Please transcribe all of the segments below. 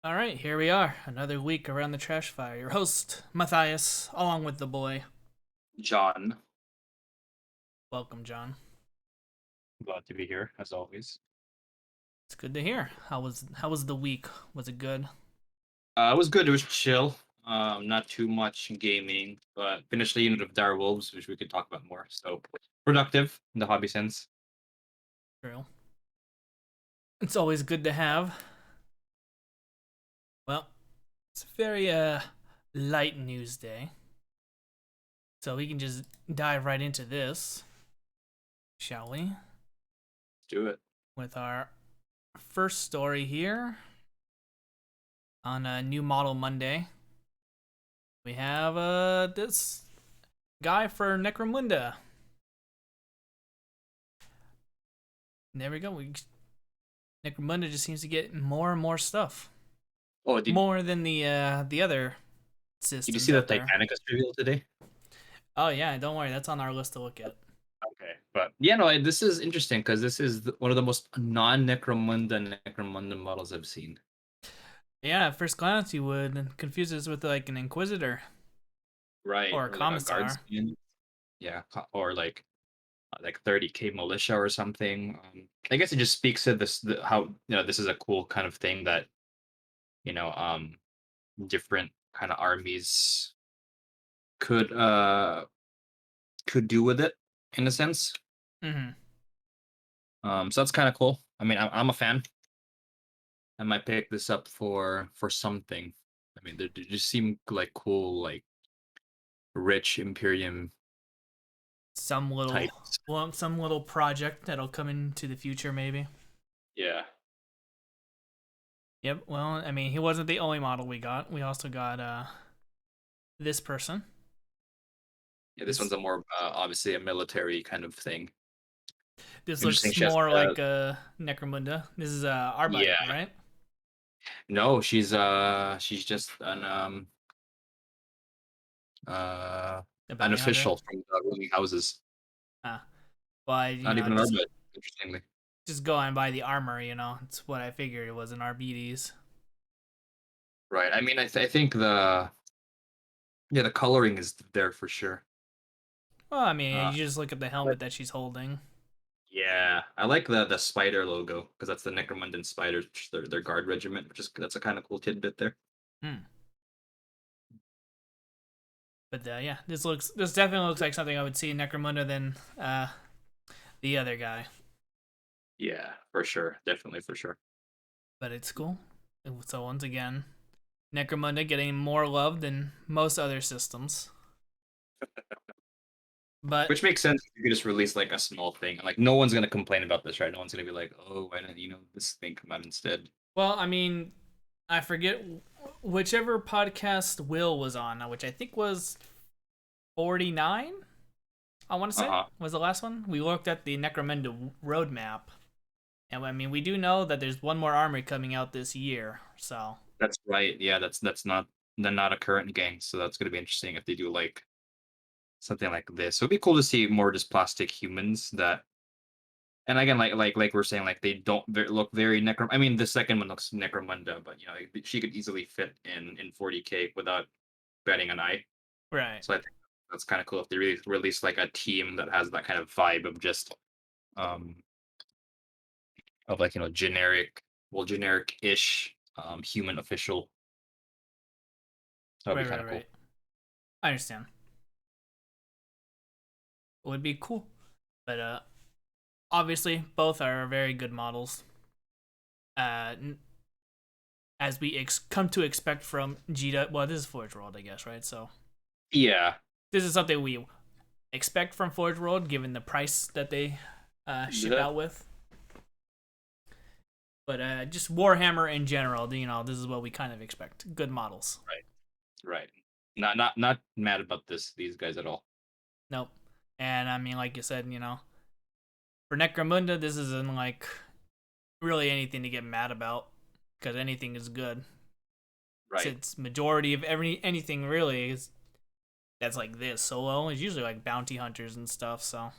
All right, here we are. Another week around the trash fire. Your host, Mathias, along with the boy. John, Welcome, John. glad to be here as always. It's good to hear. How was the week? Was it good? It was good. It was chill. Not too much gaming, but finished the unit of Dire Wolves, which we could talk about more. So productive in the hobby sense. True. It's always good to have. Well, it's a very light news day. So we can just dive right into this, shall we? Let's do it. With our first story here on a new model Monday. We have this guy for Necromunda. There we go. Necromunda just seems to get more and more stuff, Oh, did more than the other did you systems see the out there. Titanicus reveal today? Oh yeah, don't worry, that's on our list to look at. Okay, but yeah, no, this is interesting because this is one of the most non-Necromunda models I've seen. Yeah, at first glance you would confuse this with like an Inquisitor Right, or a or like a Commissar. guardsman. Yeah, or like 30K militia or something. I guess it just speaks to how this is a cool kind of thing that you know um different kind of armies could uh could do with it in a sense. Mm-hmm. So that's kind of cool. I mean, I'm a fan. I might pick this up for something. I mean, they just seem like cool, like rich Imperium Some little, types. well, some little project that'll come into the future, maybe. Yeah, Yep. Well, I mean, he wasn't the only model we got. We also got this person. yeah. This one's This a more obviously a military kind of thing. this Interesting. looks She has more like like Necromunda. This is Arbite, yeah. right? No, she's just uh The an bounty hunter. official from the ruling houses. Ah, well, Not even an just arbit, interestingly. going by the armor, it's what I figured it was an RBDs. Right. I mean, I think the coloring is there for sure. Well, I mean, Uh, you just look at the but helmet that she's holding. yeah, I like the spider logo because that's the Necromundan spiders, which is their guard regiment, which is that's a kind of cool tidbit there. Hmm. But yeah, this definitely looks like something I would see in Necromunda than the other guy. Yeah, for sure, definitely for sure. But it's cool. So once again, Necromunda getting more love than most other systems. But Which makes sense if you could just release like a small thing. Like no one's gonna complain about this, right? No one's gonna be like, oh, why didn't this thing come out instead? well, I mean, I forget whichever podcast Will was on, which I think was 49. I want to Uh say huh. was the last one. We looked at the Necromunda Road Map, and I mean we do know that there's one more army coming out this year. So That's right. Yeah, that's not they're not a current gang, so that's gonna be interesting if they do like something like this. So it'd be cool to see more just plastic humans that, and again, like we're saying, like they don't look very necrom. I mean, the second one looks Necromunda, but she could easily fit in 40K without betting an eye. right, So I think that's kind of cool if they really release like a team that has that kind of vibe of just um of like generic-ish human official. That would be kind of right. cool. I understand. It would be cool, but obviously both are very good models. Uh, as we come to expect from Jita. Well, this is Forge World, I guess, right? So Yeah. this is something we expect from Forge World, given the price that they ship out with. But just Warhammer in general, this is what we kind of expect. Good models. Right. Right. Not mad about these guys at all. Nope. And I mean, like you said, for Necromunda, this isn't like really anything to get mad about because anything is good. Right. Since majority of anything really is that's like this solo is usually like bounty hunters and stuff, so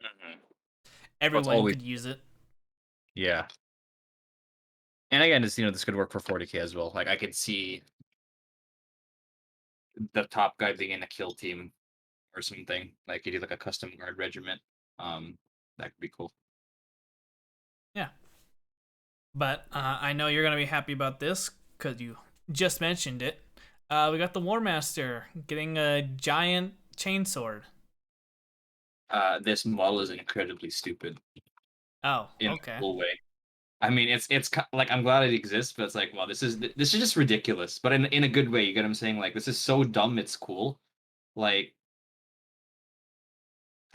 Hmm. Well, it's everyone always could use it. yeah. And again, this this could work for 40k as well. Like I could see the top guy being in a kill team or something. Like you do like a custom guard regiment. Um, that could be cool. Yeah. But I know you're gonna be happy about this because you just mentioned it. We got the War Master getting a giant chainsword. This model is incredibly stupid Oh, in a okay. cool way. I mean, like I'm glad it exists, but it's like, well, this is just ridiculous, but in a good way. You get what I'm saying? Like this is so dumb, it's cool. Like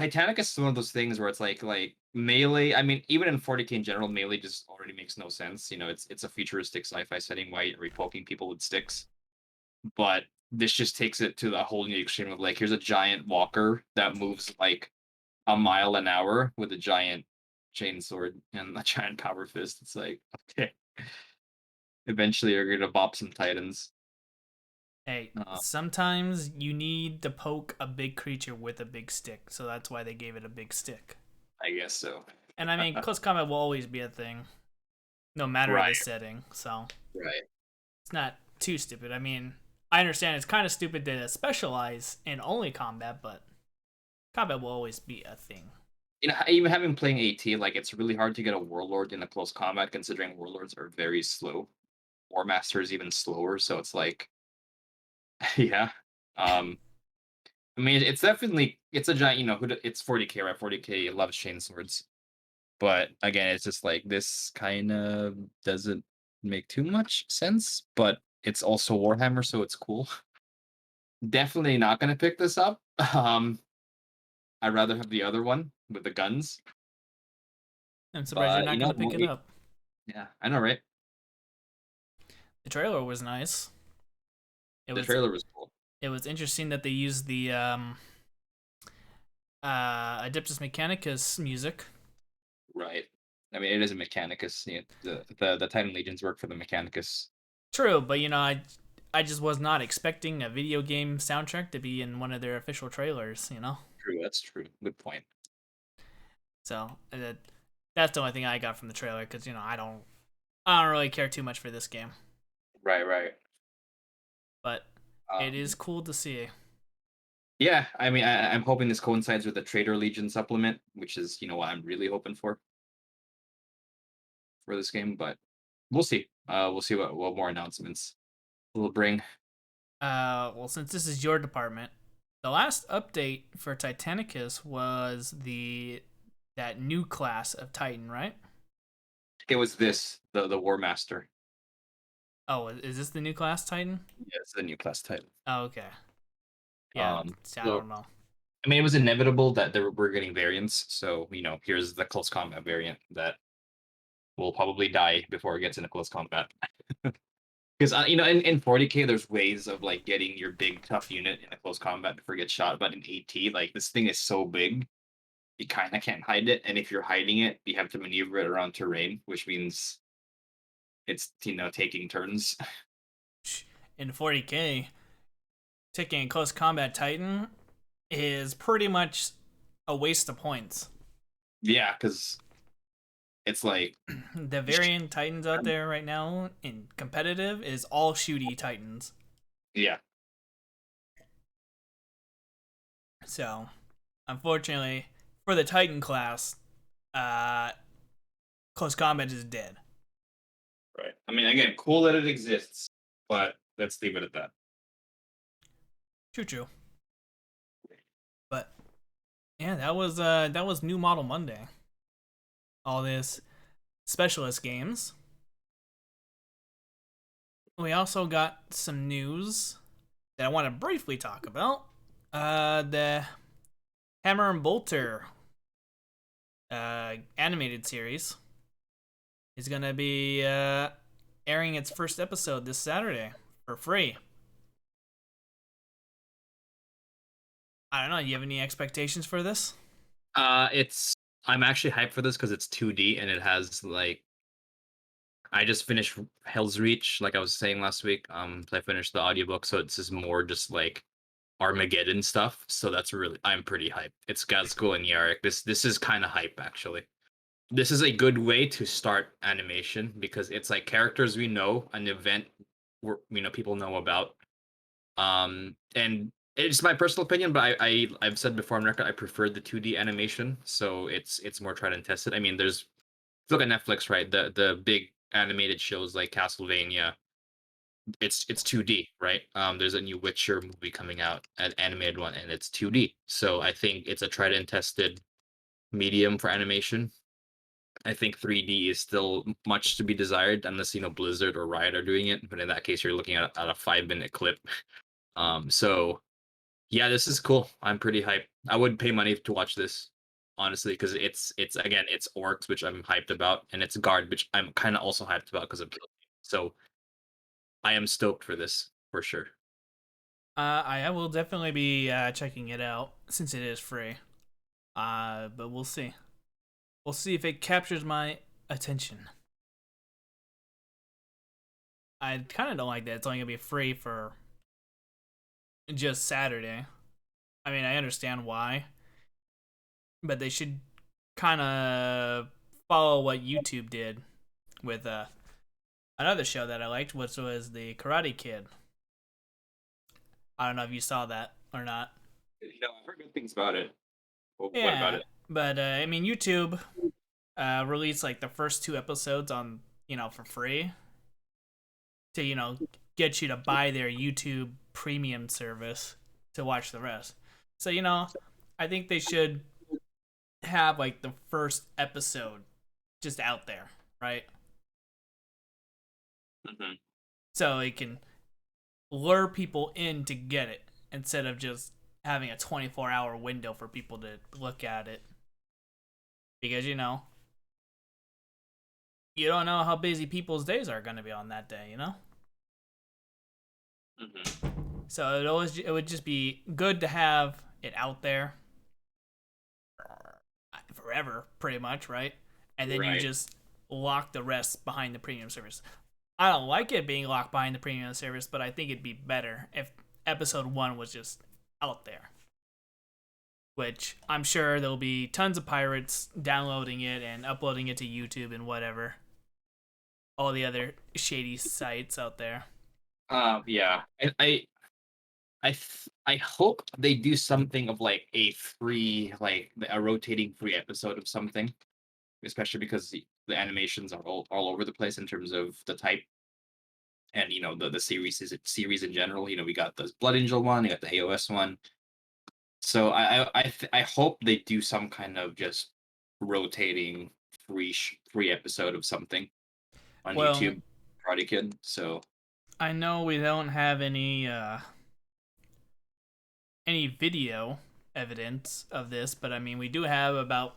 Titanicus is one of those things where it's like melee. I mean, even in 40k in general, melee just already makes no sense. It's a futuristic sci-fi setting. Why are we poking people with sticks? But this just takes it to the whole new extreme of like, here's a giant walker that moves like a mile an hour with a giant chainsword and a giant power fist. It's like, okay, eventually you're gonna bop some titans. Hey, Uh, sometimes you need to poke a big creature with a big stick, so that's why they gave it a big stick. I guess so. And I mean, close combat will always be a thing, no matter the Right, setting. So right. it's not too stupid. I mean, I understand it's kind of stupid to specialize in only combat, but combat will always be a thing. Even having playing AT, like it's really hard to get a warlord in a close combat, considering warlords are very slow. War Master is even slower, so it's like, yeah. Um, I mean, it's a giant. It's 40k, right? 40k loves chain swords, but again, it's just like this kind of doesn't make too much sense. But it's also Warhammer, so it's cool. Definitely not gonna pick this up. I'd rather have the other one with the guns. I'm surprised you're But not going to pick it up. yeah, I know, right? The trailer was nice. It The was trailer was cool. it was interesting that they used the Adeptus Mechanicus music. Right. I mean, it is a Mechanicus. The Titan Legions work for the Mechanicus. True, but I just was not expecting a video game soundtrack to be in one of their official trailers. True, that's true. Good point. So that's the only thing I got from the trailer because I don't really care too much for this game, Right, right. but it is Um, cool to see. yeah, I mean, I'm hoping this coincides with the Trader Legion supplement, which is, what I'm really hoping for this game. But we'll see. We'll see what more announcements will bring. Well, since this is your department, the last update for Titanicus was that new class of Titan, right? It was the War Master. Oh, is this the new class Titan? Yeah, it's the new class title. Oh, okay. Yeah, I So don't know. I mean, it was inevitable that we're getting variants. So here's the close combat variant that will probably die before it gets into close combat. Because in 40k, there's ways of like getting your big tough unit in a close combat before it gets shot. But in AT, like this thing is so big, you kind of can't hide it. And if you're hiding it, you have to maneuver it around terrain, which means it's taking turns. In 40k, taking a close combat Titan is pretty much a waste of points. Yeah, because it's like The variant Titans out there right now in competitive is all shooty Titans. yeah, So, unfortunately, for the Titan class, uh, close combat is dead. right. I mean, again, cool that it exists, but let's leave it at that. True, true. But yeah, that was New Model Monday. All this specialist games. We also got some news that I want to briefly talk about. The Hammer and Bolter animated series is gonna be airing its first episode this Saturday for free. I don't know. Do you have any expectations for this? It's I'm actually hyped for this because it's 2D and it has like I just finished Hell's Reach, like I was saying last week. So I finished the audiobook, so it's just more just like Armageddon stuff. So I'm pretty hyped. It's Gazgul and Yarrick. This is kind of hype actually. this is a good way to start animation because it's like characters we know, an event people know about. And it's my personal opinion, but I've said before on record I prefer the 2D animation, so it's more tried and tested. I mean, there's look at Netflix, right? The big animated shows like Castlevania, it's 2D, right? There's a new Witcher movie coming out, an animated one, and it's 2D. So I think it's a tried and tested medium for animation. I think 3D is still much to be desired unless Blizzard or Riot are doing it. But in that case, you're looking at a 5 minute clip. So yeah, this is cool. I'm pretty hyped. I would pay money to watch this, honestly, because it's again it's orcs, which I'm hyped about, and it's guard, which I'm kind of also hyped about because of Kill. So I am stoked for this for sure. I will definitely be checking it out since it is free. But we'll see. We'll see if it captures my attention. I kind of don't like that it's only gonna be free for just Saturday. I mean, I understand why, but they should kind of follow what YouTube did with another show that I liked, which was the Karate Kid. I don't know if you saw that or not. I've heard good things about it. What about Yeah, it? but I mean, YouTube released like the first two episodes on for free to get you to buy their YouTube premium service to watch the rest. So I think they should have like the first episode just out there, right? Hmm. So it can lure people in to get it instead of just having a 24-hour window for people to look at it. Because you don't know how busy people's days are going to be on that day. Hmm. So it would just be good to have it out there forever, pretty much, right? And then you Right. just lock the rest behind the premium service. I don't like it being locked behind the premium service, but I think it'd be better if episode one was just out there. Which I'm sure there'll be tons of pirates downloading it and uploading it to YouTube and whatever. All the other shady sites out there. Yeah. I hope they do something of like a rotating free episode of something, especially because the animations are all over the place in terms of the type and the series in general. We got the Blood Angel one, we got the AOS one. So I hope they do some kind of just rotating free episode of something on Well, YouTube, Karate Kid. So I know we don't have any video evidence of this, but I mean we do have about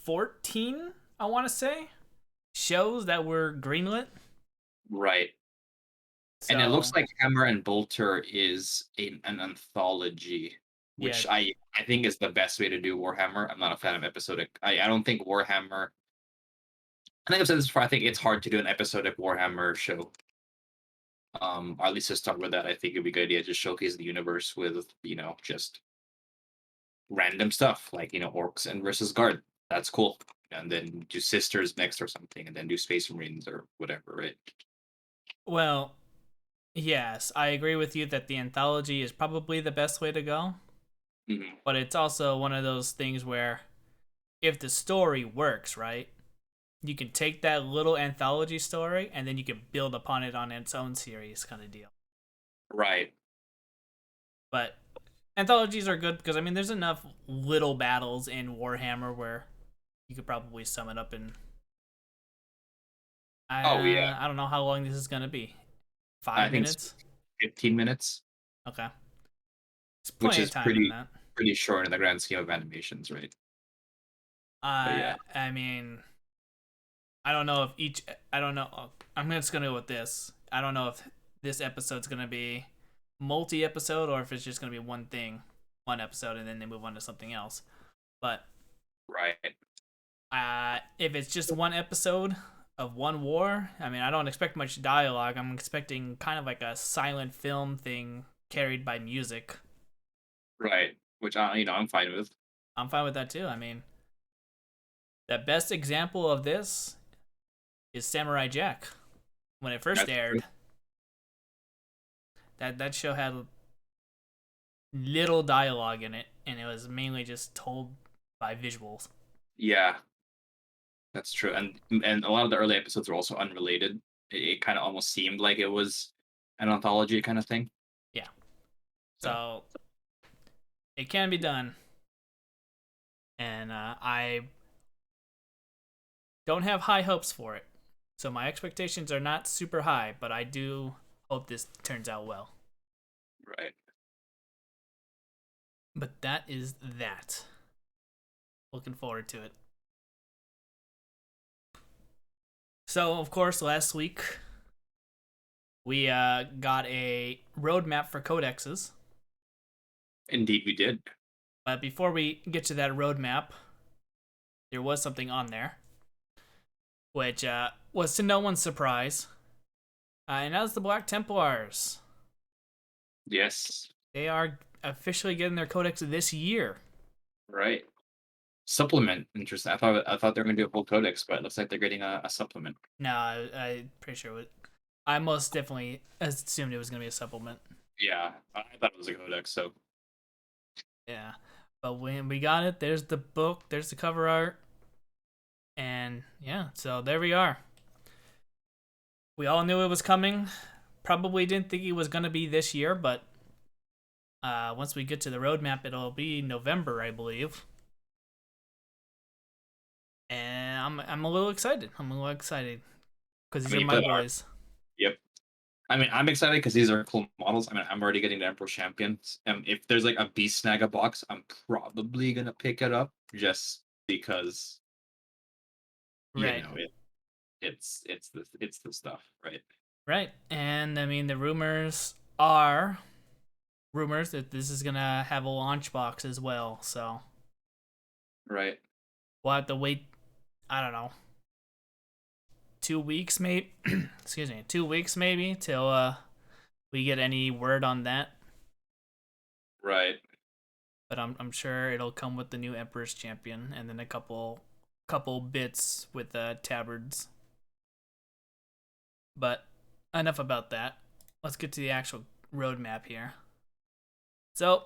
14, I want to say, shows that were greenlit. right. And it looks So like Hammer and Bolter is an anthology, yeah, which I think is the best way to do Warhammer. I'm not a fan of episodic. I don't think Warhammer. I think I've said this before. I think it's hard to do an episodic Warhammer show. Or at least to start with that, I think it'd be a good idea to showcase the universe with just random stuff like orcs and versus guard. That's cool. And then do sisters next or something, and then do Space Marines or whatever, right? well, yes, I agree with you that the anthology is probably the best way to go, Hmm. but it's also one of those things where if the story works, right, you can take that little anthology story and then you can build upon it on its own series kind of deal. Right. But anthologies are good because I mean there's enough little battles in Warhammer where you could probably sum it up in Oh yeah. I don't know how long this is gonna be. I Five think it's minutes? 15 minutes, Okay. It's which plenty of is time in pretty that. pretty short in the grand scheme of animations, right? But yeah. I mean, I don't know if each. I don't know. I'm just gonna go with this. I don't know if this episode's gonna be multi-episode or if it's just gonna be one thing, one episode, and then they move on to something else. But Right. if it's just one episode of one war, I mean, I don't expect much dialogue. I'm expecting kind of like a silent film thing carried by music. Right. Which I'm fine with. I'm fine with that too. I mean, The best example of this is Samurai Jack. When it first That's true. aired, that show had little dialogue in it, and it was mainly just told by visuals. Yeah, that's true. And a lot of the early episodes were also unrelated. It kind of almost seemed like it was an anthology kind of thing. Yeah. So So it can be done, and I don't have high hopes for it. So my expectations are not super high, but I do hope this turns out well. right. But that is that. Looking forward to it. So, of course, last week we got a roadmap for codexes. Indeed, we did. But before we get to that roadmap, there was something on there, which was to no one's surprise. And that was the Black Templars. Yes. They are officially getting their codex this year. Right. Supplement. Interesting. I thought they were gonna do a full codex, but it looks like they're getting a supplement. No, I'm pretty sure. I most definitely assumed it was going to be a supplement. Yeah, I thought it was a codex. So Yeah. But when we got it, there's the book, there's the cover art. And yeah, so there we are. We all knew it was coming. Probably didn't think it was going to be this year, but once we get to the roadmap, it'll be November, I believe. And I'm a little excited. I'm a little excited because I these mean, are you my put our boys. yep. I mean, I'm excited because these are cool models. I mean, I'm already getting the Emperor Champions. If there's like a Beast Snagga box, I'm probably gonna pick it up just because Right. it's the stuff, right? Right. And I mean, the rumors are rumors that this is going to have a launch box as well. So Right. we'll have to wait, I don't know, 2 weeks maybe. Excuse me, 2 weeks maybe till we get any word on that. Right. But I'm sure it'll come with the new Emperor's Champion and then a couple bits with the tabards. But enough about that. Let's get to the actual roadmap here. So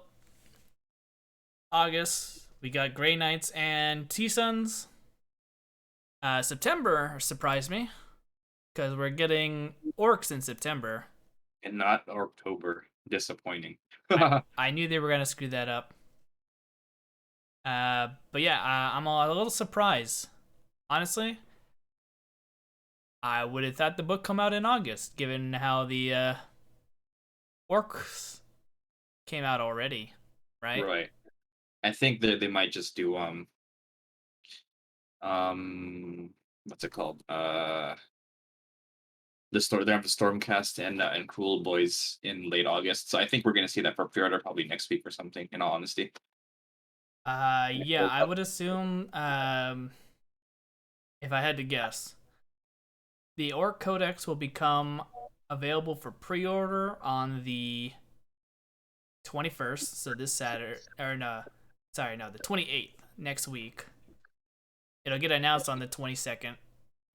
August, we got Grey Knights and T-Suns. September surprised me because we're getting Orcs in September. And not October. Disappointing. I knew they were gonna screw that up. But yeah, I'm a little surprised. Honestly, I would have thought the book come out in August, given how the Orcs came out already, right? Right. I think that they might just do um what's it called? They have the Stormcast and Cruel Boys in late August. So I think we're gonna see that for pre-order probably next week or something, in all honesty. Yeah, I would assume. If I had to guess, the Orc Codex will become available for pre-order on the 21st. So this Saturday, or no, sorry, no, the 28th next week. It'll get announced on the 22nd.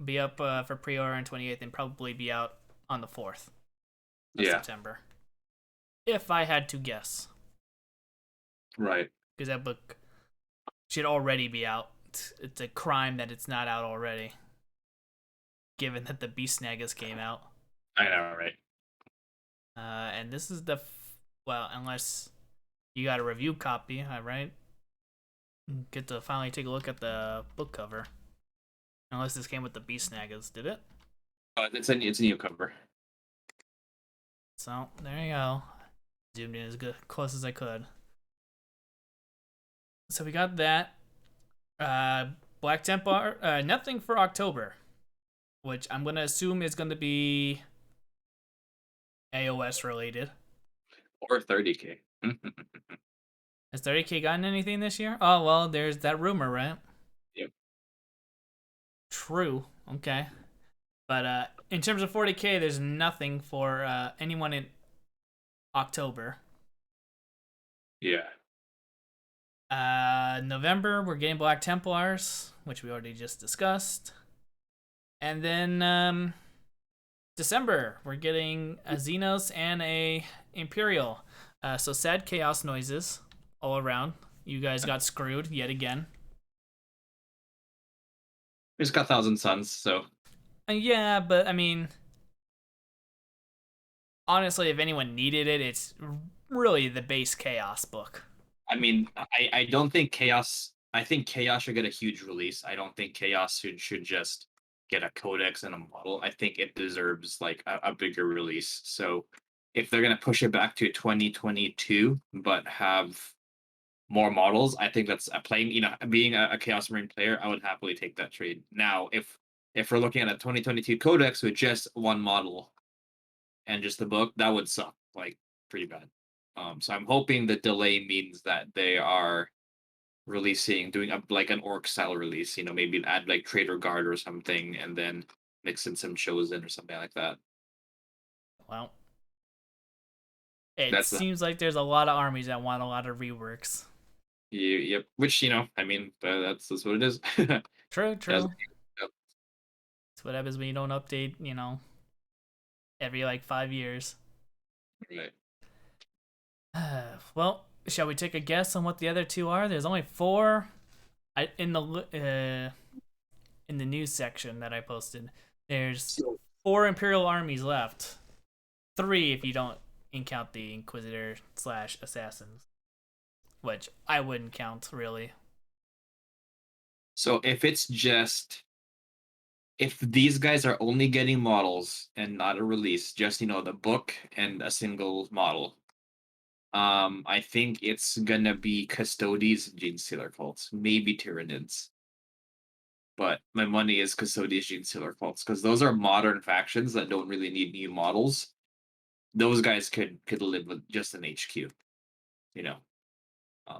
Be up for pre-order on 28th and probably be out on the 4th of Yeah. September. If I had to guess, Right. because that book should already be out. It's a crime that it's not out already, given that the Beast Snaggas came out. I know, right? And this is well, unless you got a review copy, right? Get to finally take a look at the book cover. Unless this came with the Beast Snaggas, did it? It's a new cover. So there you go. Zoomed in as close as I could. So we got that. Black Templar. Nothing for October, which I'm gonna assume is gonna be AOS related. Or 30K. Has 30K gotten anything this year? Oh well, there's that rumor, right? Yep. True. Okay. But in terms of 40K, there's nothing for anyone in October. Yeah. November, we're getting Black Templars, which we already just discussed. And then December, we're getting a Xenos and a Imperial. So sad chaos noises all around. You guys got screwed yet again. We just got Thousand Suns, so Yeah, but I mean, honestly, if anyone needed it, it's really the base chaos book. I mean, I don't think Chaos. I think Chaos should get a huge release. I don't think Chaos should just get a codex and a model. I think it deserves like a bigger release. So if they're gonna push it back to 2022, but have more models, I think that's a playing. Being a Chaos Marine player, I would happily take that trade. Now, if we're looking at a 2022 codex with just one model and just the book, that would suck like pretty bad. So I'm hoping the delay means that they are doing like an orc style release. Maybe add like Trader Guard or something, and then mix in some Chosen or something like that. Well, it That's the seems like there's a lot of armies that want a lot of reworks. yep. Which I mean, that's what it is. True, That's, true. It's what happens when you don't update, every like 5 years. right. Well, shall we take a guess on what the other two are? There's only four. In the news section that I posted, there's four Imperial armies left. Three if you don't count the Inquisitor / assassins, which I wouldn't count really. So if these guys are only getting models and not a release, just the book and a single model, I think it's gonna be Custodes and Genestealer cults, maybe Tyranids. But my money is Custodes, Genestealer cults, because those are modern factions that don't really need new models. Those guys could live with just an HQ, you know.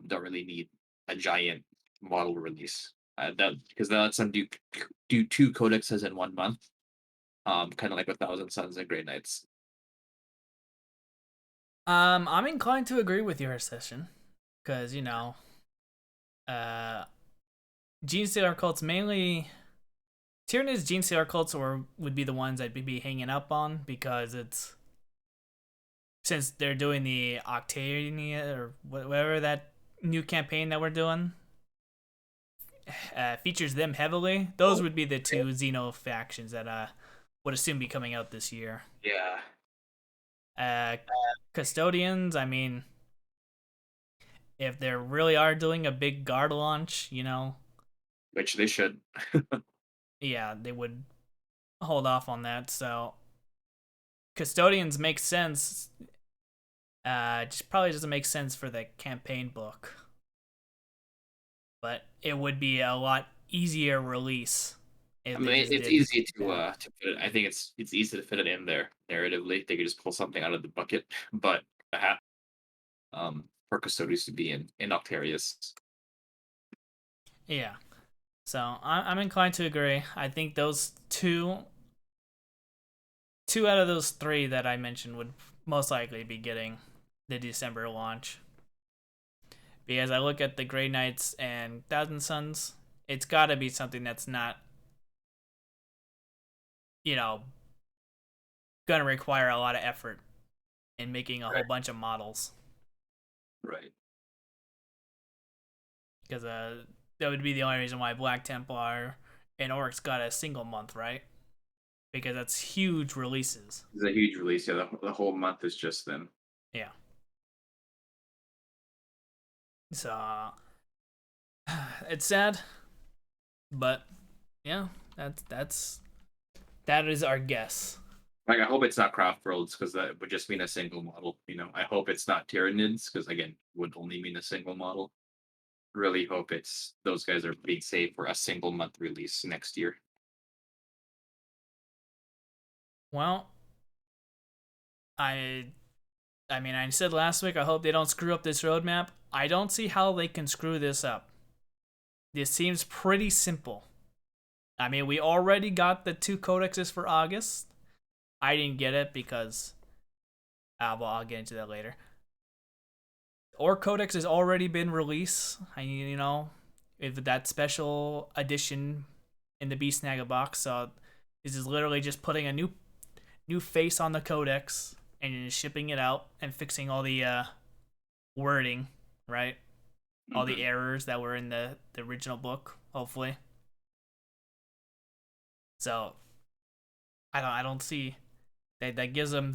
Don't really need a giant model release. That because that lets them do two codexes in 1 month. Kind of like with Thousand Suns and Grey Knights. I'm inclined to agree with your session, because uh, Genestealer cults mainly. Tyranids, Genestealer cults would be the ones I'd be hanging up on, because it's since they're doing the Octania or whatever that new campaign that we're doing features them heavily. Those would be the two Xeno factions that would assume be coming out this year. Yeah. Custodians, I mean, if they really are doing a big guard launch, Which they should. yeah, they would hold off on that. So Custodians make sense. Just probably doesn't make sense for the campaign book, but it would be a lot easier release. I mean, it's easy to put it. I think it's easy to fit it in there narratively. They could just pull something out of the bucket, but for Custodes to be in Octarius. Yeah. So I'm inclined to agree. I think those two out of those three that I mentioned would most likely be getting the December launch. Because I look at the Grey Knights and Thousand Suns, it's got to be something that's not, gonna require a lot of effort in making a whole bunch of models. Right. Because that would be the only reason why Black Templar and Orcs got a single month, right? Because that's huge releases. It's a huge release. Yeah, the whole month is just them. Yeah. So it's sad, but yeah, that is our guess. Like, I hope it's not Craft Worlds, because that would just mean a single model. I hope it's not Tyranids, because again, would only mean a single model. Really hope it's those guys are being saved for a single month release next year. Well, I mean, I said last week I hope they don't screw up this roadmap. I don't see how they can screw this up. This seems pretty simple. I mean, we already got the 2 codexes for August. I didn't get it because well, I'll get into that later. or Codex has already been released. If that special edition in the Beast Snagga box. So this is literally just putting a new face on the Codex and shipping it out and fixing all the wording, right? All the Mhm. errors that were in the original book, hopefully. So I don't see that gives them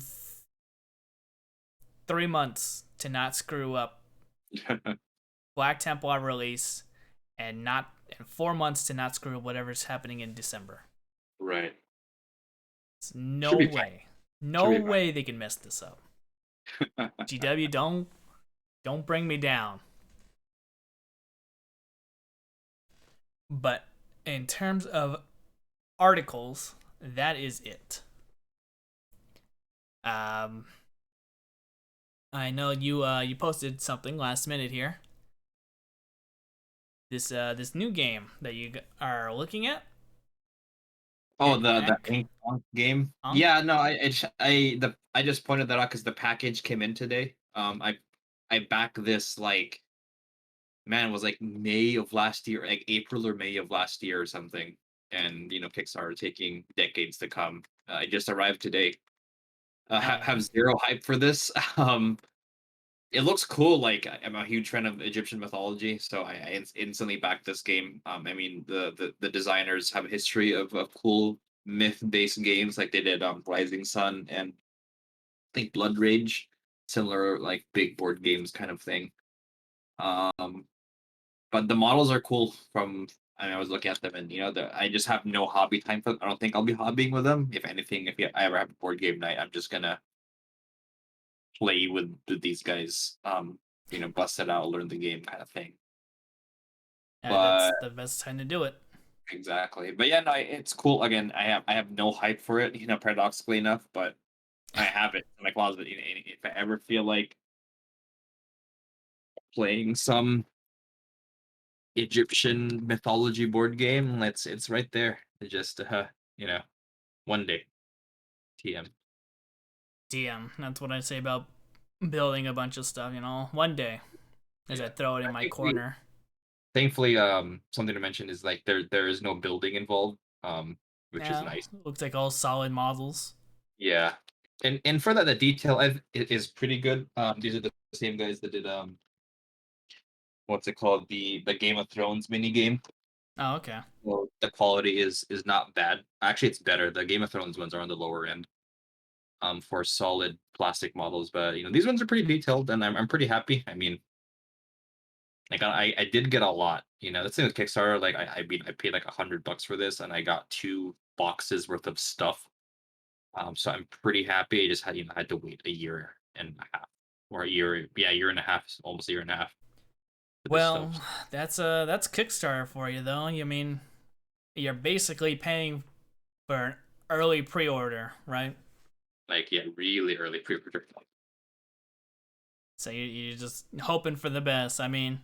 3 months to not screw up Black Templar release and 4 months to not screw up whatever's happening in December. Right. It's no Should be fine. way. Should No be fine. way they can mess this up. GW, don't bring me down. But in terms of articles, that is it. Um, I know you posted something last minute here. This new game that you are looking at. Oh, the Ankh. Ankh game. Ankh. Yeah, no, I just pointed that out because the package came in today. I backed this like, man, it was like May of last year, like April or May of last year or something. And Kickstarter taking decades to come. I just arrived today. Have And zero hype for this. It looks cool. Like I'm a huge fan of Egyptian mythology, so I instantly backed this game. I mean the designers have a history of cool myth-based games, like they did Rising Sun and I think Blood Rage, similar like big board games kind of thing. Um, but the models are cool. I was looking at them, and I just have no hobby time for them. I don't think I'll be hobbying with them. If anything, I ever have a board game night, I'm just gonna play with these guys. Bust it out, learn the game, kind of thing. that's But the best time to do it. exactly. But yeah, no, it's cool. Again, I have no hype for it. Paradoxically enough, but I have it in my closet. If I ever feel like playing some Egyptian mythology board game, it's right there. It's just you know, one day. TM. DM. That's what I say about building a bunch of stuff. One day, as I Yeah. throw it in I my think corner. thankfully, something to mention is like there is no building involved, which is Yeah, nice. looks like all solid models. Yeah. And for that, the detail is pretty good. These are the same guys that did what's it called, the Game of Thrones mini game. Oh, okay. Well, the quality is not bad. Actually, it's better. The Game of Thrones ones are on the lower end for solid plastic models, but these ones are pretty detailed, and I'm pretty happy. I mean, like I did get a lot. That's thing with Kickstarter. Like I paid like $100 for this, and I got 2 boxes worth of stuff. So I'm pretty happy. I just had to wait a year and a half, or a year and a half, almost a year and a half for this Well, stuff. that's Kickstarter for you, though. You mean you're basically paying for an early pre-order, right? Like, yeah, really early pre-order. So you're just hoping for the best. I mean,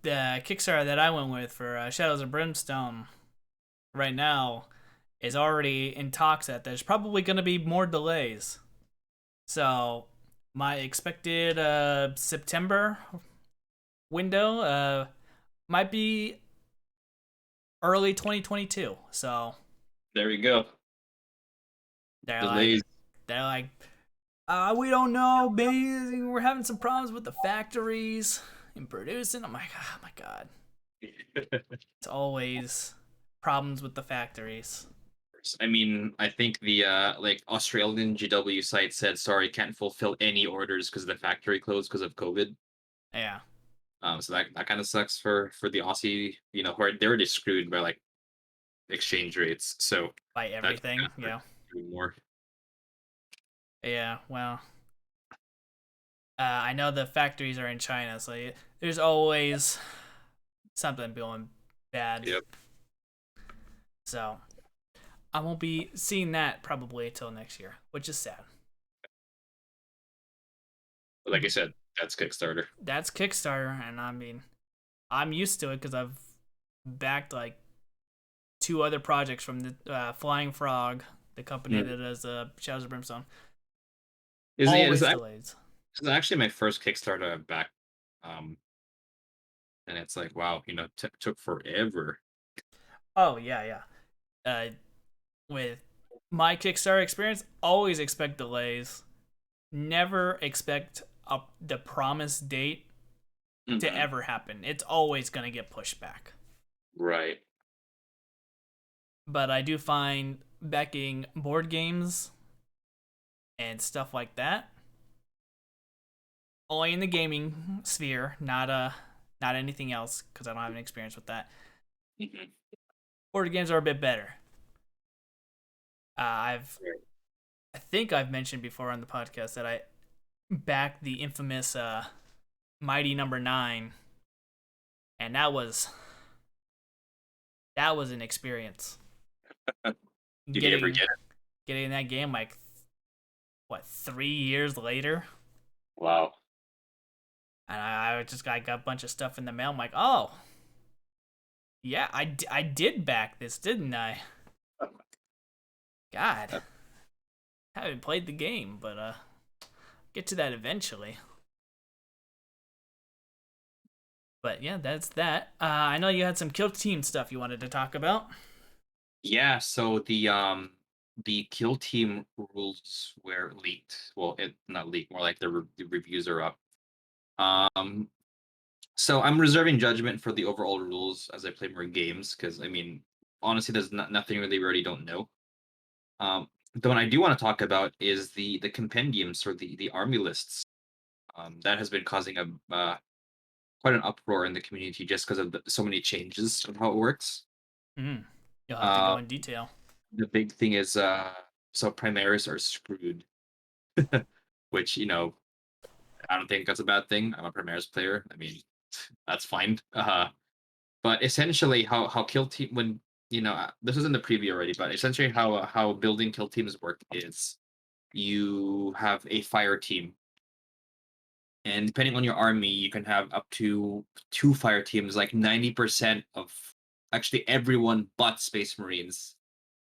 the Kickstarter that I went with for Shadows of Brimstone right now is already in talks that there's probably going to be more delays. So my expected September window might be early 2022. So There we go. they're like Delays. they're like we don't know, maybe we're having some problems with the factories and producing. I'm like, oh my god, it's always problems with the factories. I mean, I think the like Australian GW site said, sorry, can't fulfill any orders because the factory closed because of COVID. Yeah, So that kind of sucks for the Aussie, who they're already screwed by like exchange rates. So by that's everything. Yeah, even more. yeah. Well, I know the factories are in China, so there's always something going bad. Yep. So I won't be seeing that probably until next year, which is sad. But like I said, that's Kickstarter. That's Kickstarter, and I mean, I'm used to it because I've backed like 2 other projects from the Flying Frog, the company Mm. that does Shadows of Brimstone. This Always is delays. actually my first Kickstarter back, um, and it's like wow, took forever. Oh yeah, yeah. With my Kickstarter experience, always expect delays. Never expect the promised date to Hmm. ever happen. It's always gonna get pushed back. Right. But I do find backing board games and stuff like that only in the gaming sphere, not anything else because I don't have an experience with that. Hmm. Board games are a bit better. I think I've mentioned before on the podcast that I backed the infamous Mighty Number Nine, and that was an experience. Did you ever Getting get it? getting that game like what 3 years later, Wow. and I got a bunch of stuff in the mail. I'm like, oh yeah, I did back this, didn't I? God, I haven't played the game, but get to that eventually. But yeah, that's that. I know you had some kill team stuff you wanted to talk about. Yeah, so the kill team rules were leaked. Well, it not leaked, more like the reviews are up. Um, so I'm reserving judgment for the overall rules as I play more games because I mean, honestly, there's nothing really we already don't know. The one I do want to talk about is the compendiums or the army lists. That has been causing a quite an uproar in the community just because of so many changes of how it works. Mm. You'll have to Uh, go in detail. the big thing is so Primaris are screwed, which I don't think that's a bad thing. I'm a Primaris player. I mean, that's fine. But essentially, how kill team when this was in the preview already, but essentially how building kill teams work is you have a fire team, and depending on your army, you can have up to two fire teams. Like 90% of actually everyone but Space Marines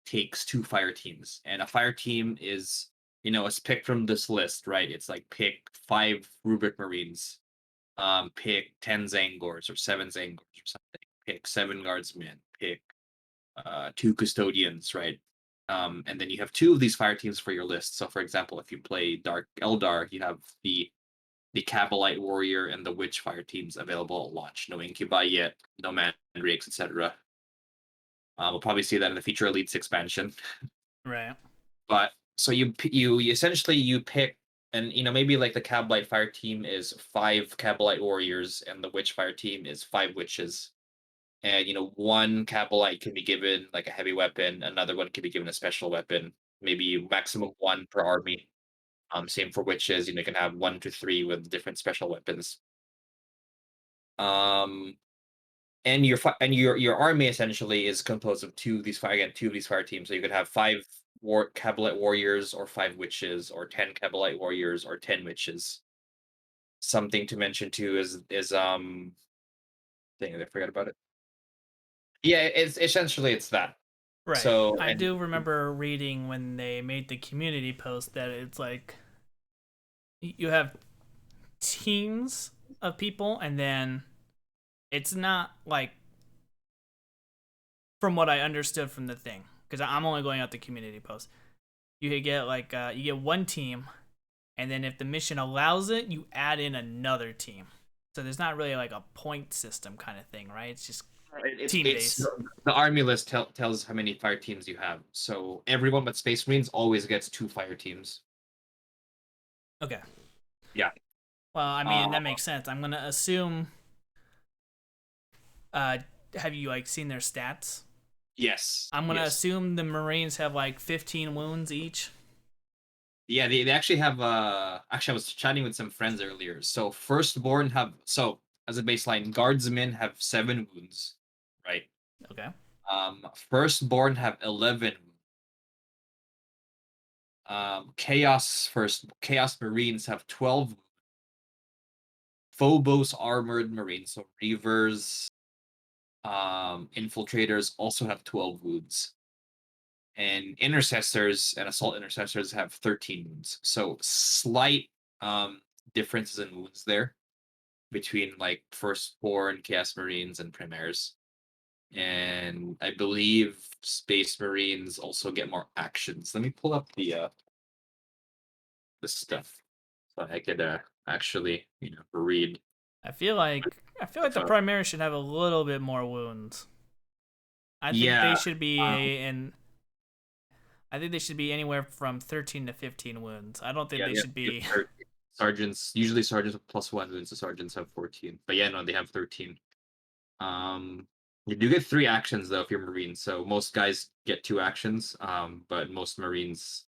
takes two fire teams, and a fire team is it's picked from this list, right? It's like pick 5 Rubric Marines, pick 10 Zangors or 7 Zangors or something, pick 7 Guardsmen, pick 2 Custodians, right? And then you have two of these fire teams for your list. So, for example, if you play Dark Eldar, you have the Cabalite Warrior and the Witch fire teams available at launch. No Incubi yet, no Mandrakes, etc. We'll probably see that in the Future Elites expansion. Right. But so you essentially you pick, and maybe like the Cabalite fire team is 5 Cabalite warriors and the Witch fire team is 5 witches. And one Cabalite can be given like a heavy weapon, another one can be given a special weapon, maybe maximum one per army. Same for witches, you can have 1 to 3 with different special weapons. Um, and your army essentially is composed of two of these fire teams. So you could have 5 Cabalite warriors or 5 witches or 10 Cabalite warriors or 10 witches. Something to mention too is dang it, I forgot about it. Yeah, it's essentially it's that. Right. So I and do remember reading when they made the community post that it's like you have teams of people, and then it's not like, from what I understood from the thing, because I'm only going out the community post. You could get like you get one team, and then if the mission allows it, you add in another team. So there's not really like a point system kind of thing, right? It's just team it's based. the army list tells how many fire teams you have. So everyone but Space Marines always gets 2 fire teams. Okay. Yeah. Well, I mean Uh, that makes sense. I'm gonna assume. Uh, have you like seen their stats? yes. I'm gonna Yes. assume the Marines have like 15 wounds each. Yeah, they actually have actually I was chatting with some friends earlier. So firstborn have so as a baseline, guardsmen have 7 wounds, right? Okay. Firstborn have 11. Chaos Marines have 12. Phobos Armored Marines, so Reavers, infiltrators also have 12 wounds. and intercessors and assault intercessors have 13 wounds. So slight differences in wounds there between like Firstborn, Chaos Marines, and Primaires. And I believe Space Marines also get more actions. Let me pull up the stuff so I could actually read. I feel like the Primaris should have a little bit more wounds. I think they Yeah, should be I think they should be anywhere from 13 to 15 wounds. I don't think yeah, they should be. sergeants. Usually sergeants have +1 wounds, so sergeants have 14. But yeah, no, they have 13. You do get 3 actions though if you're Marine. So most guys get 2 actions. But most Marines,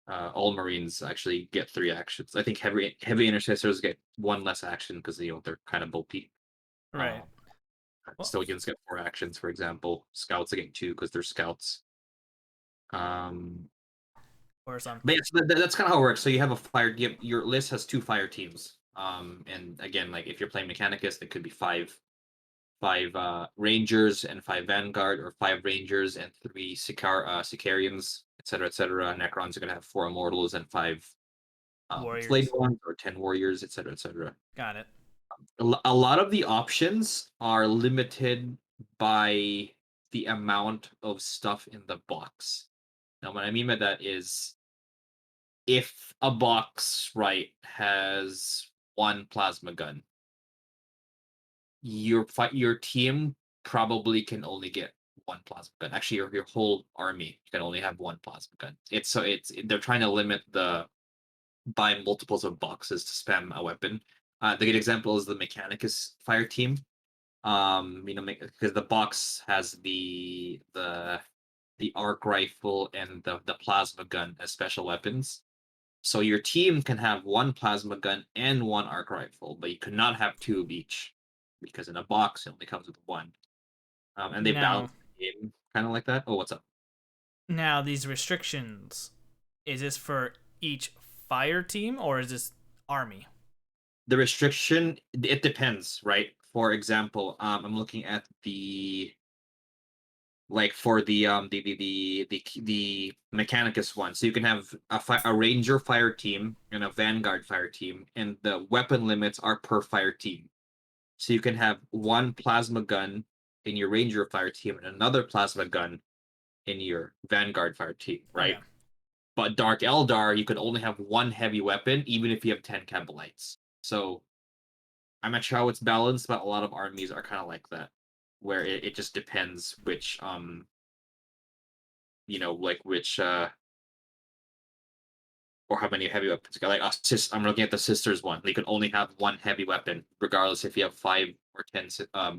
all Marines actually get 3 actions. I think heavy intercessors get 1 less action because they're kind of bulky. Right. Well, Stallions get 4 actions, for example. Scouts get 2 because they're scouts. Um, or something. but yeah, so that's kind of how it works. So you have a fire. Your list has 2 fire teams. And again, like if you're playing Mechanicus, it could be five Rangers and 5 Vanguard, or 5 Rangers and 3 Sicarians, etc., etc. Necrons are gonna have 4 Immortals and 5 Flayed Warriors. Ones, or 10 Warriors, etc., etc. Got it. A lot of the options are limited by the amount of stuff in the box. Now, what I mean by that is, if a box, right, has 1 plasma gun, your team probably can only get 1 plasma gun. Actually, your whole army can only have 1 plasma gun. They're trying to limit the buy multiples of boxes to spam a weapon. The good example is the Mechanicus fire team. Because the box has the arc rifle and the plasma gun as special weapons. So your team can have 1 plasma gun and 1 arc rifle, but you could not have 2 of each, because in a box it only comes with 1. And they Now, balance the game kind of like that. Oh, what's up? now these restrictions, is this for each fire team or is this army? The restriction, it depends, right? For example, I'm looking at the like for the Mechanicus one. So you can have a Ranger fire team and a Vanguard fire team, and the weapon limits are per fire team. So you can have 1 plasma gun in your Ranger fire team and another plasma gun in your Vanguard fire team, right? Okay. But Dark Eldar, you can only have 1 heavy weapon, even if you have 10 Kabalites. So I'm not sure how it's balanced, but a lot of armies are kind of like that, where it just depends which like which or how many heavy weapons. Like I'm looking at the sisters one. They can only have 1 heavy weapon, regardless if you have 5 or 10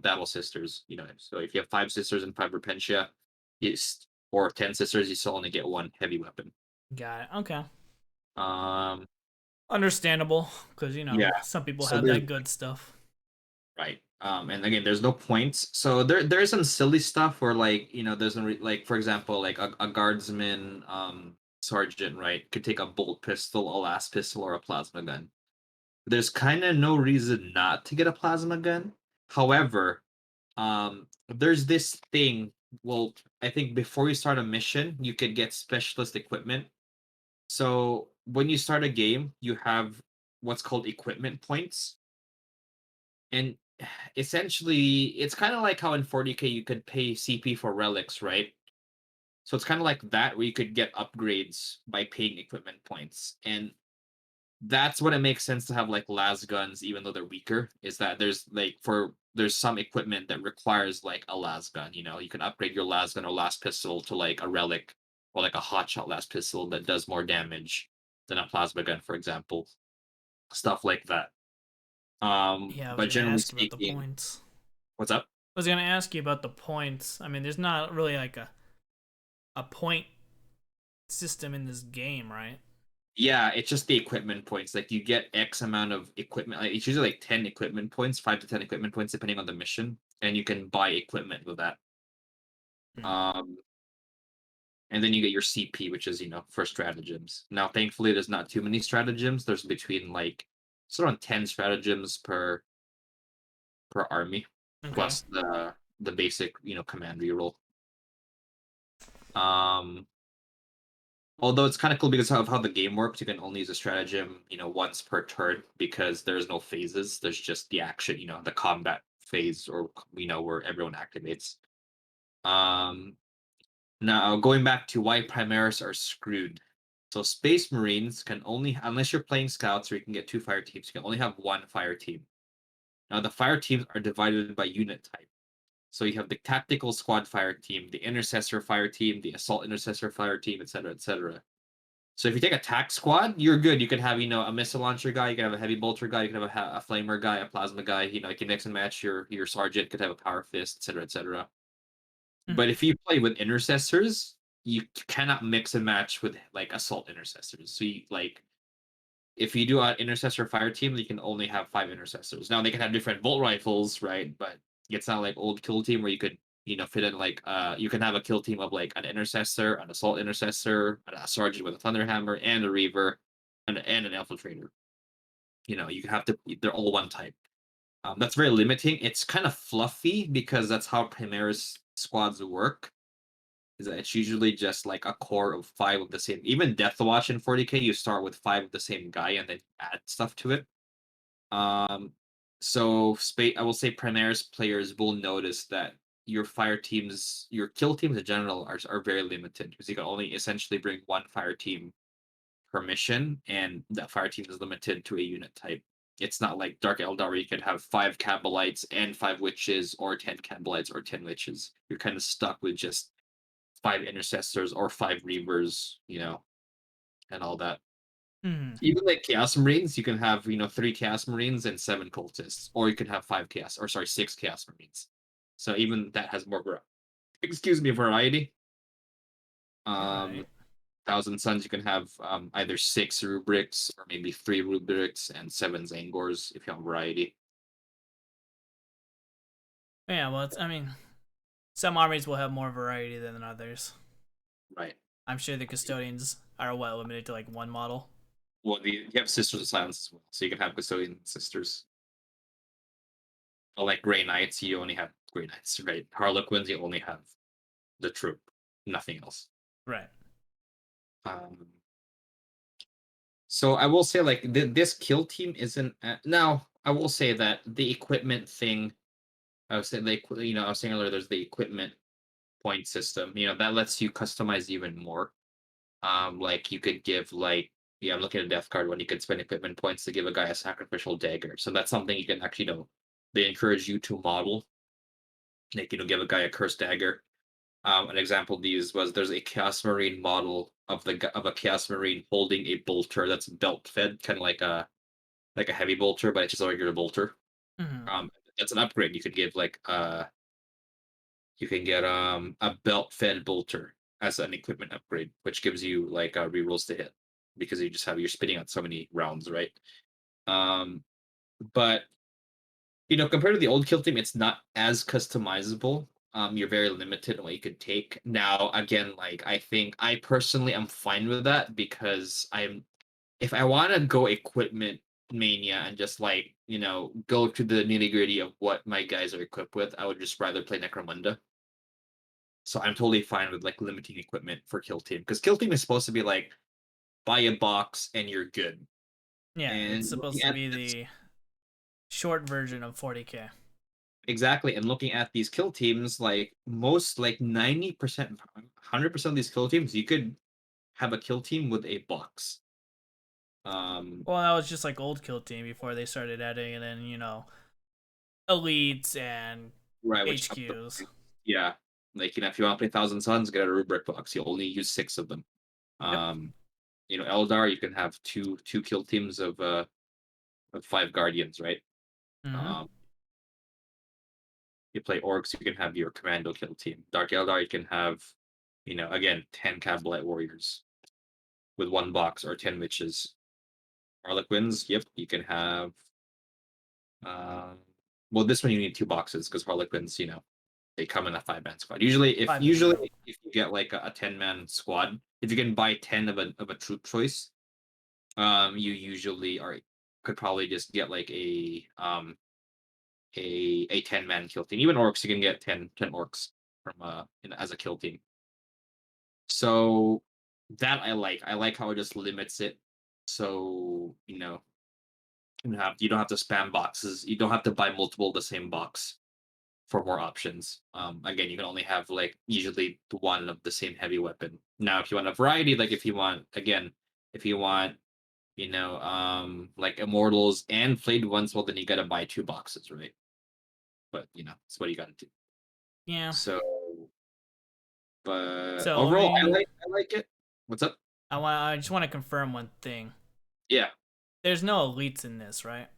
battle sisters. So if you have 5 sisters and 5 Repentia, or 10 sisters, you still only get 1 heavy weapon. Got it. Okay. Um, Understandable, because yeah. some people So have there's that good stuff. right. And again, there's no points. So there's some silly stuff where, like, there's like, for example, like a guardsman sergeant, right, could take a bolt pistol, a last pistol, or a plasma gun. There's kind of no reason not to get a plasma gun. However, there's this thing. Well, I think before you start a mission, you could get specialist equipment. So when you start a game, you have what's called equipment points. And essentially, it's kind of like how in 40K you could pay CP for relics, right? So it's kind of like that, where you could get upgrades by paying equipment points. And that's when it makes sense to have like las guns, even though they're weaker. Is that there's some equipment that requires like a las gun. You can upgrade your las gun or las pistol to like a relic, or like a hotshot las pistol that does more damage than a plasma gun, for example. Stuff like that. Yeah, I was But gonna generally ask you about the speaking, points. what's up? I was gonna ask you about the points. I mean, there's not really like a point system in this game, right? Yeah, it's just the equipment points. Like, you get X amount of equipment. Like, it's usually like 10 equipment points, 5 to 10 equipment points, depending on the mission, and you can buy equipment with that. Hmm. Um, and then you get your CP, which is for stratagems. Now, thankfully, there's not too many stratagems. There's between like it's around 10 stratagems per army, Okay. plus the basic command reroll. Um, Although it's kind of cool because of how the game works, you can only use a stratagem, once per turn because there's no phases. There's just the action, the combat phase, or where everyone activates. Um, Now going back to why Primaris are screwed. So Space Marines can only, unless you're playing Scouts, or you can get two fire teams, you can only have one fire team. Now the fire teams are divided by unit type. So you have the tactical squad fire team, the intercessor fire team, the assault intercessor fire team, etc., etc. So if you take a tac squad, you're good. You can have, a missile launcher guy, you can have a heavy bolter guy, you can have a flamer guy, a plasma guy. You can mix and match your sergeant, could have a power fist, etc., etc. But Mhm. if you play with intercessors, you cannot mix and match with like assault intercessors. So if you do an intercessor fire team, you can only have 5 intercessors. Now they can have different bolt rifles, right? But it's not like old kill team where you could fit in like you can have a kill team of like an intercessor, an assault intercessor, a sergeant with a thunderhammer, and a reaver, and an infiltrator. You have to, they're all one type. That's very limiting. It's kind of fluffy because that's how Primaris squads work. Is that it's usually just like a core of 5 of the same. Even Death Watch in 40k, you start with 5 of the same guy and then add stuff to it. So I will say Primaris players will notice that your fire teams, your kill teams in general, are very limited because you can only essentially bring one fire team per mission, and that fire team is limited to a unit type. It's not like Dark Eldar where you could have 5 Cabalites and 5 Witches, or 10 Cabalites or 10 Witches. You're kind of stuck with just 5 intercessors or 5 reavers, and all that. Mhm. Even like Chaos Marines, you can have 3 Chaos Marines and 7 cultists, or you can have 5 chaos, or sorry, 6 Chaos Marines. So even that has more excuse me, variety. Right. Um, Thousand Suns, you can have either 6 rubrics or maybe 3 rubrics and 7 Zangors if you have variety. Yeah. Well, I mean, some armies will have more variety than others. Right. I'm sure the custodians are well limited to like one model. Well, you have Sisters of Silence as well, so you can have Custodian Sisters. Or like Grey Knights, you only have Grey Knights, right? Harlequins, you only have the troop, nothing else. Right. Um, so I will say, like, this kill team isn't. Now, I will say that the equipment thing. I was saying, I was saying earlier, there's the equipment point system. That lets you customize even more. Like you could give like, yeah, I'm looking at Death Card when you could spend equipment points to give a guy a sacrificial dagger. So that's something you can actually they encourage you to model. Like give a guy a cursed dagger. An example of these was there's a Chaos Marine model of a Chaos Marine holding a bolter that's belt fed, kind of like a heavy bolter, but it's just a regular bolter. Mhm. That's an upgrade. You could give like you can get a belt fed bolter as an equipment upgrade, which gives you like rerolls to hit because you're spitting out so many rounds, right? Um, but compared to the old kill team, it's not as customizable. You're very limited in what you could take. Now, again, like I think I personally am fine with that because if I want to go equipment mania and just like go to the nitty gritty of what my guys are equipped with, I would just rather play Necromunda. So I'm totally fine with like limiting equipment for kill team because kill team is supposed to be like buy a box and you're good. Yeah, it's And supposed looking to at be this, the short version of 40k. exactly, and looking at these kill teams, like most, like 90%, 100% of these kill teams, you could have a kill team with a box. Um, Well, that was just like old kill team before they started adding it in, elites and right, which up the HQs. yeah, like if you want to play Thousand Suns, get a rubric box. You only use 6 of them. Yep. Um, Eldar, you can have two kill teams of 5 guardians, right? Mm-hmm. Um, you play orcs, you can have your commando kill team. Dark Eldar, you can have, again, 10 Cabalite warriors with 1 box or 10 witches. Harlequins, yep, you can have. Uh, well, this one you need 2 boxes because Harlequins, they come in a 5-man squad. Five-man, yep. If you get like a 10-man squad, if you can buy 10 of a troop choice, you usually are could probably just get like a 10-man kill team. Even orcs, you can get 10 orcs from as a kill team. So that I like. I like how it just limits it. So, you don't have to spam boxes. You don't have to buy multiple of the same box for more options. Again, you can only have like usually one of the same heavy weapon. Now, if you want a variety, like if you want, like immortals and flayed ones, well, then you gotta buy two boxes, right? But that's what you gotta do. Yeah. So, but So I overall, mean, I like it. What's up? I just want to confirm one thing. Yeah, There's no elites in this, right?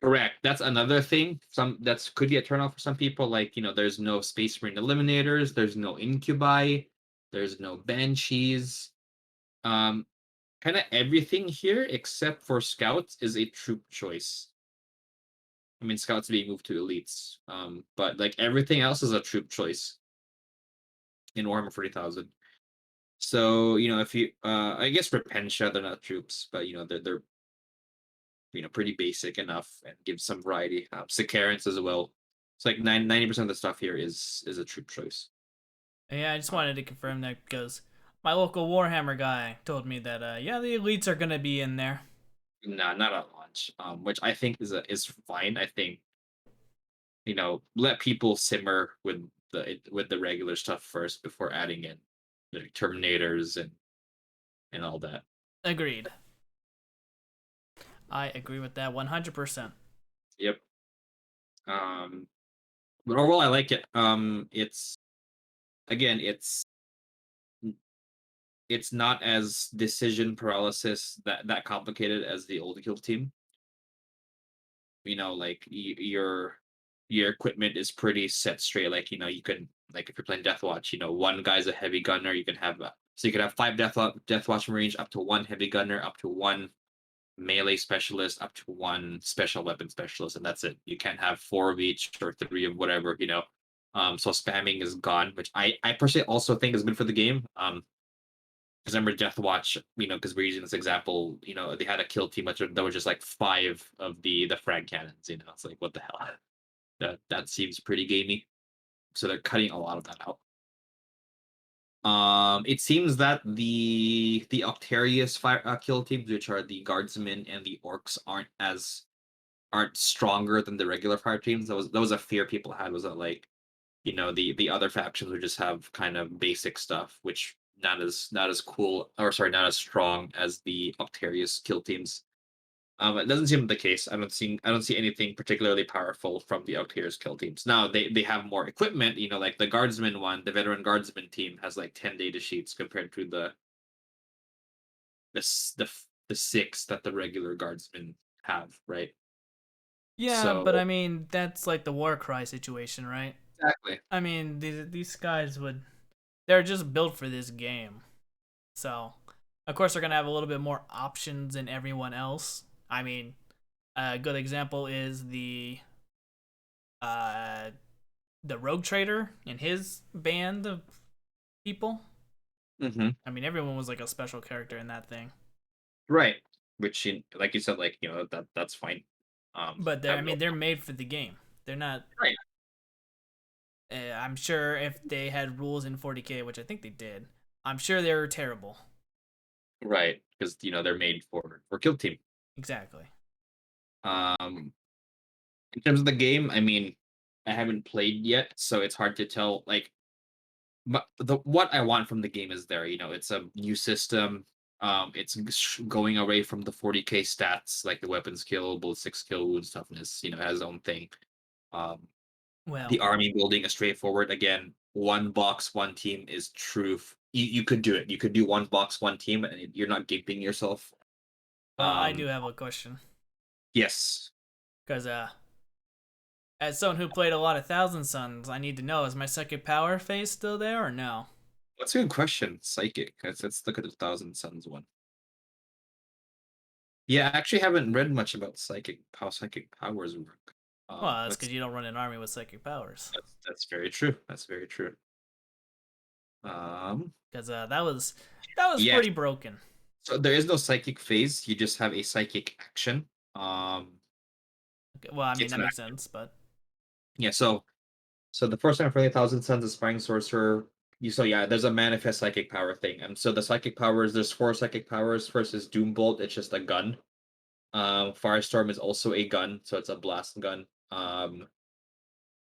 correct. That's another thing. That's could be a turnoff for some people. Like, there's no Space Marine eliminators, there's no incubi, there's no banshees. Um, kind of everything here except for scouts is a troop choice. I mean, scouts being moved to elites. But like everything else is a troop choice in Warhammer 40,000. So, if you I guess Repentia, they're not troops, but they're pretty basic enough and give some variety. Sicarans as well. It's like 90% of the stuff here is a troop choice. Yeah, I just Uh, wanted to confirm that because my local Warhammer guy told me that yeah, the elites are gonna be in there. nah, not at launch. Which I think is fine. I think let people simmer with the regular stuff first before adding in the Terminators and all that. Agreed. I agree with that 100%. Yep. But overall, I like it. It's again, it's not as decision paralysis that complicated as the old kill team. Like your equipment is pretty set straight. Like you can like if you're playing Death Watch, one guy's a heavy gunner. You can have so you could have five Death Watch Marines, up to one heavy gunner, up to one melee specialist, up to one special weapon specialist, and that's it. You can't have four of each or three of whatever. So spamming is gone, which I personally also think is good for the game. Because remember Death Watch, because we're using this example, they had a kill team that was just like five of the frag cannons. It's like what the hell? That seems pretty gamey. So they're cutting a lot of that out. It seems that the Octarius fire kill teams, which are the guardsmen and the orcs, aren't stronger than the regular fire teams. That was a fear people had, was that like the other factions would just have kind of basic stuff, which not as cool, or sorry, not as strong as the Octarius kill teams. It doesn't seem the case. I don't see anything particularly powerful from the Octarius kill teams. Now they have more equipment. Like the guardsman one, the veteran guardsman team has like 10 data sheets compared to the six that the regular guardsmen have, right? Yeah, but So I mean that's like the Warcry situation, right? exactly. I mean these guys they're just built for this game. So, of course they're going to have a little bit more options than everyone else. I mean, a good example is uh the Rogue Trader and his band of people. Hmm. I mean, everyone was like a special character in that thing. Right. Which, like you said, like that's fine. But I they're I have no mean, they're made for the game. They're not right. I'm sure if they had rules in 40K, which I think they did, I'm sure they were terrible. Right, because they're made for kill team. Exactly. Um, in terms of the game, I mean, I haven't played yet, so it's hard to tell. Like, but what I want from the game is there. It's a new system. It's going away from the 40K stats, like the weapon skill, ballistic skill, wound toughness. It has its own thing. Um, Well, the army building is straightforward. Again, one box, one team is truth. You could do it. You could do one box, one team, and you're not gaping yourself. I do Um, have a question yes. because as someone who played a lot of Thousand Suns, I need to know: is my psychic power phase still there or no? That's a good question. Psychic. Let's look at the Thousand Suns one. Yeah, I actually haven't read much about how psychic powers work. Well, that's because Let's. you don't run an army with psychic powers. That's very true. That's very true. Um, Because that was yes. pretty broken. So there is no psychic phase. You just have a psychic action. Um, Okay, well, I mean it's that an makes action. sense, but Yeah. So the first time for the Thousand Suns, aspiring sorcerer. So yeah, there's a manifest psychic power thing, and so the psychic powers, there's four psychic powers. First is Doombolt, it's just a gun. Firestorm is also a gun, so it's a blast gun.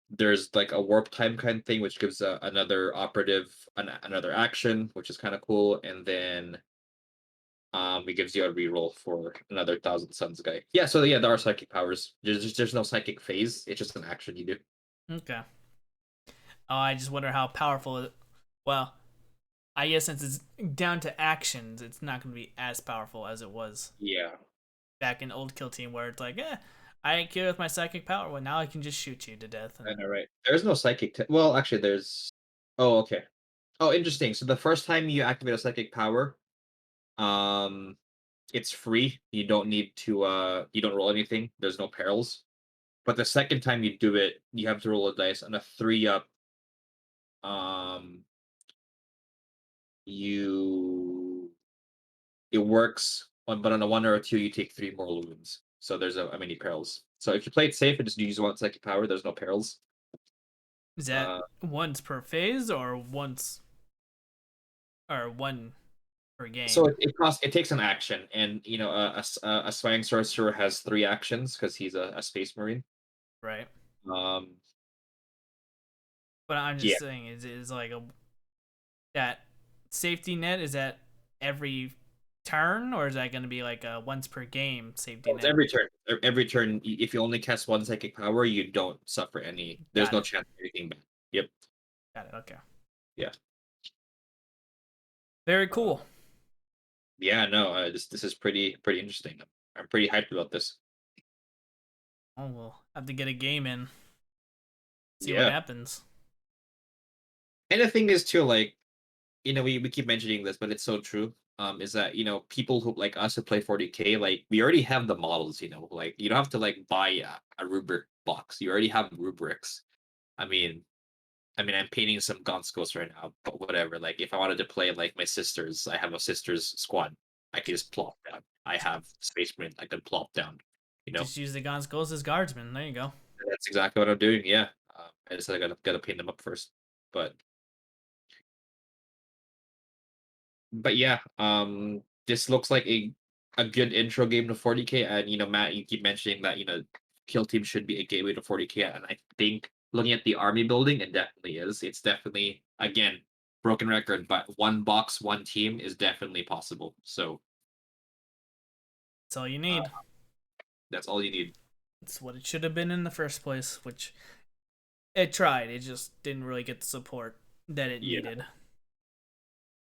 There's like a warp time kind of thing, which gives another operative another action, which is kind of cool. And then it gives you a reroll for another Thousand Suns guy. Yeah, so yeah, there are psychic powers. There's no psychic phase. It's just an action you do. Okay. Oh, I just wonder how powerful it. Well, I guess since it's down to actions, it's not going to be as powerful as it was Yeah, back in old Kill Team, where it's like, I ain't kill with my psychic power. Well, now I can just shoot you to death. I And know, right? There's no psychic. Well, actually, there's. Oh, okay. Oh, interesting. So the first time you activate a psychic power, um, it's free. You don't need to. You don't roll anything. There's no perils. But the second time you do it, you have to roll a dice on a 3 up. Um, you it works, but on a 1 or a 2, you take 3 more wounds. So there's a many perils. So if you play it safe and just use one psychic power, there's no perils. is that Uh, once per phase or once or one per so game? it takes an action, and a spying sorcerer has 3 actions because he's a space marine. Right. Um, But I'm yeah, just saying, is like a that safety net, is that every turn, or is that going to be like a once per game safety it's net? every turn. Every turn, if you only cast one psychic power, you don't suffer any. There's Got no it. chance of anything bad. Yep. Got it. Okay. Yeah. Very Uh, cool. yeah. No. This is pretty interesting. I'm pretty hyped about this. Oh, we'll have to get a game in, see what Yeah. happens. And the thing is too, like, we keep mentioning this, but it's so true. Is that people who like us who play 40K, like we already have the models. Like you don't have to like buy a rubric box. You already have rubrics. I mean, I'm painting some Gonskos right now, but whatever. Like if I wanted to play like my sisters, I have a sisters squad. I can just plop down. I have Space Marine. I can plop down. You know, Just use the Gaunt's Ghost as guardsman. There you go. that's exactly what I'm doing. Yeah. I just gotta paint them up first. But yeah, this looks like a good intro game to 40K. And Matt, you keep mentioning that Kill Team should be a gateway to 40K, and I think looking at the army building, it definitely is. It's definitely, again, broken record, but one box, one team is definitely possible. So That's all you uh, need. that's all you need. It's what it should have been in the first place, which it tried. It just didn't really get the support that it Yeah, needed.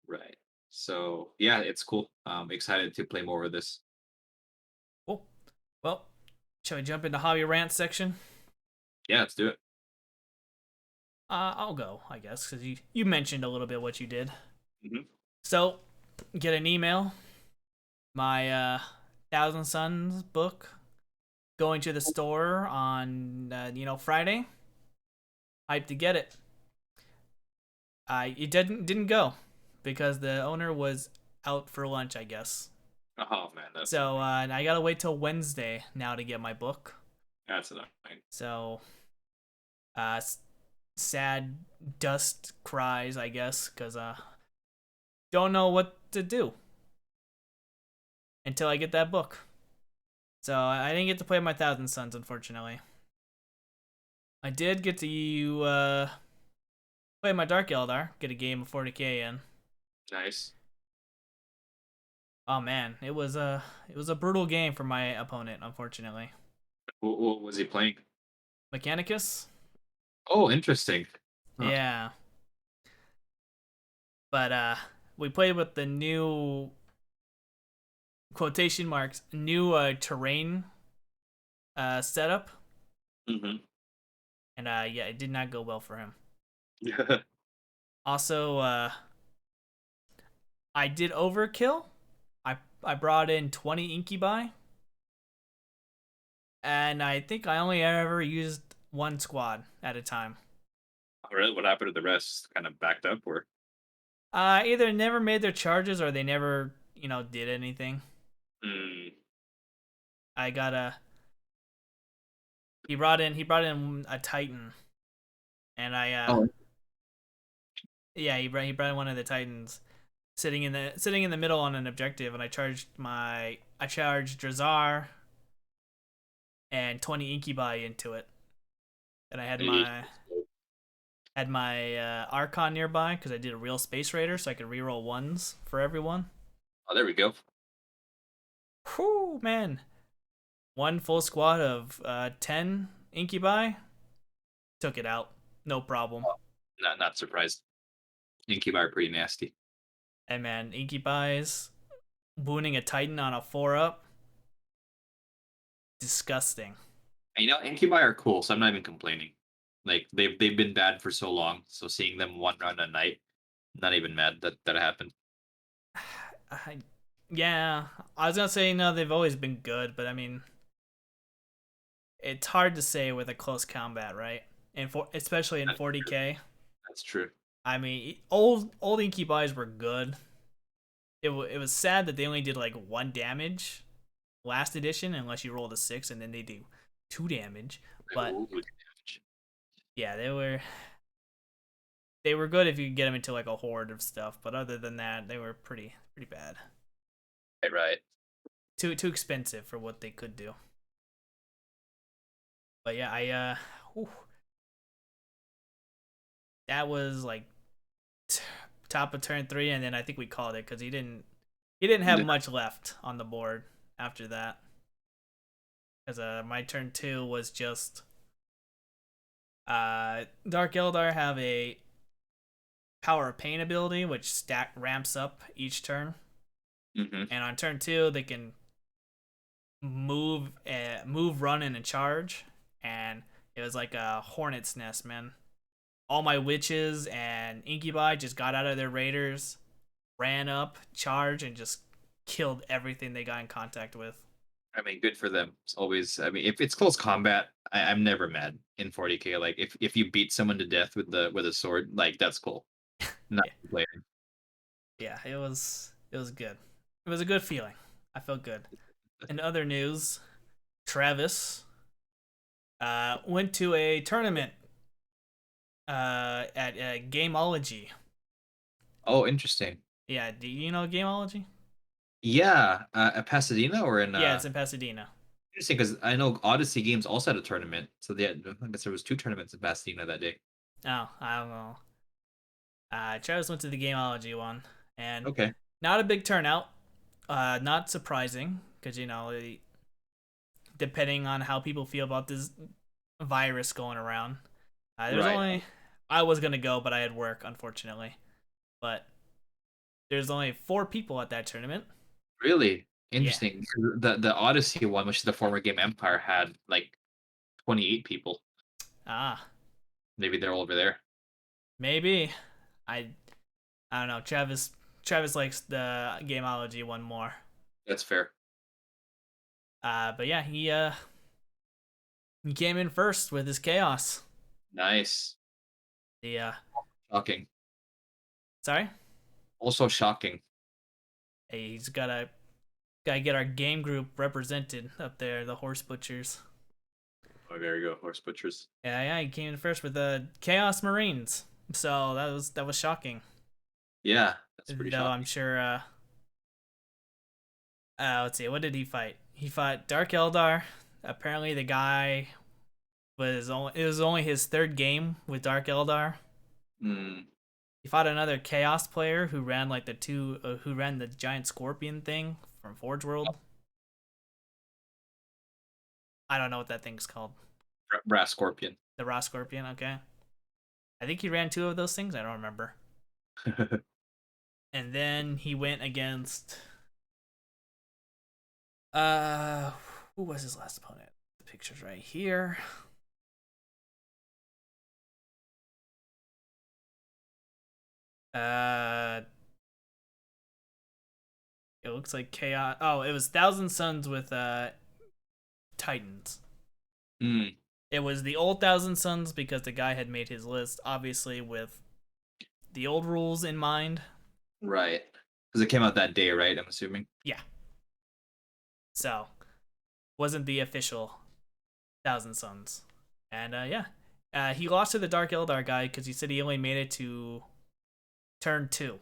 right. So yeah, it's cool. Excited to play more of this. Cool. Well, shall we jump into hobby rant section? Yeah, let's do it. I'll go, I guess, because you mentioned a little bit what you did. Hmm. So, get an email. My Thousand Suns book going to the store on Friday. Hyped to get it. It didn't go because the owner was out for lunch, I guess. Oh man, that's So annoying. I gotta wait till Wednesday now to get my book. That's annoying. So uh, sad dust cries, I guess, because don't know what to do until I get that book. So I didn't get to play my Thousand Suns, unfortunately. I did get to play my Dark Eldar, get a game of 40k in. Nice. Oh man, it was a brutal game for my opponent, unfortunately. What was he playing? Mechanicus, Oh, interesting. Huh. yeah, but we played with the new quotation marks new terrain setup, Hmm. and yeah, it did not go well for him. Yeah. Also, I did overkill. I brought in 20 incubi, and I think I only ever used one squad at a time. Really? What happened to the rest? Kind of backed up, or? Either never made their charges or they never, did anything. Mm. I got a he brought in a Titan, and I Oh, Yeah, he brought one of the Titans sitting in the middle on an objective, and I charged Drazar and 20 Incubi into it, and I Hey. had my Archon nearby because I did a real Space Raider, so I could reroll ones for everyone. Oh, there we go. Whew, man! One full squad of 10 Incubi took it out, no problem. Not surprised. Incubi are pretty nasty. And man, Incubi's wounding a Titan on a 4-up, disgusting. And, Incubi are cool, so I'm not even complaining. Like they've been bad for so long, so seeing them one run a night, not even mad that happened. I, yeah, I was gonna say no, they've always been good, but I mean, it's hard to say with a close combat, right? And especially in That's true. 40k. That's true. I mean, old Incubi's were good. It was sad that they only did like 1 damage last edition, unless you rolled a 6, and then they do 2 damage. But Ooh, yeah, they were good if you could get them into like a horde of stuff. But other than that, they were pretty bad. right. Too expensive for what they could do. But yeah, whew, that was like top of turn 3, and then I think we called it because he didn't have much left on the board after that. Because my turn 2 was just Dark Eldar have a Power of Pain ability, which ramps up each turn, Mm-hmm. and on turn 2 they can move, run, and a charge, and it was like a hornet's nest, man. All my witches and Incubi just got out of their raiders, ran up, charged, and just killed everything they got in contact with. I mean, good for them. It's always. I mean, if it's close combat, I'm never mad in 40k. Like if you beat someone to death with a sword, like that's cool. Not Yeah, complaining. yeah, it was good. It was a good feeling. I felt good. In other news, Travis went to a tournament at Gameology. Oh, interesting. Yeah, do you know Gameology? Yeah, at Pasadena or in Yeah, it's in Pasadena. interesting because I know Odyssey Games also had a tournament. So I guess there was two tournaments in Pasadena that day. Oh, I don't know. Travis went to the Gameology one, and Okay. not a big turnout. Not surprising, because depending on how people feel about this virus going around, there's Right. only I was gonna go, but I had work, unfortunately. But there's only 4 people at that tournament. Really Yeah. interesting. The Odyssey one, which is the former game Empire, had like 28 people. Ah, Maybe they're all over there. maybe. I I don't know. Travis likes the Gameology one more. That's fair. But yeah, he came in first with his chaos. Nice. The Shocking. sorry. Also shocking. Hey, he's gotta get our game group represented up there, the horse butchers. Oh, there you go, horse butchers. Yeah, he came in first with the Chaos Marines. So that was shocking. Yeah, that's pretty Though I'm shocking. sure let's see, what did he fight? He fought Dark Eldar. Apparently the guy it was only his 3rd game with Dark Eldar. Hmm. He fought another Chaos player who ran like who ran the giant scorpion thing from Forge World. I don't know what that thing's called. Brass scorpion. The Raw Scorpion, okay. I think he ran 2 of those things. I don't remember. And then he went against uh who was his last opponent? The picture's right here. Uh it looks like Chaos. Oh, it was Thousand Suns with Titans. Hmm. It was the old Thousand Suns because the guy had made his list obviously with the old rules in mind. Right. Because it came out that day, right? I'm assuming. Yeah. So, wasn't the official Thousand Suns. And yeah. He lost to the Dark Eldar guy because he said he only made it to turn 2,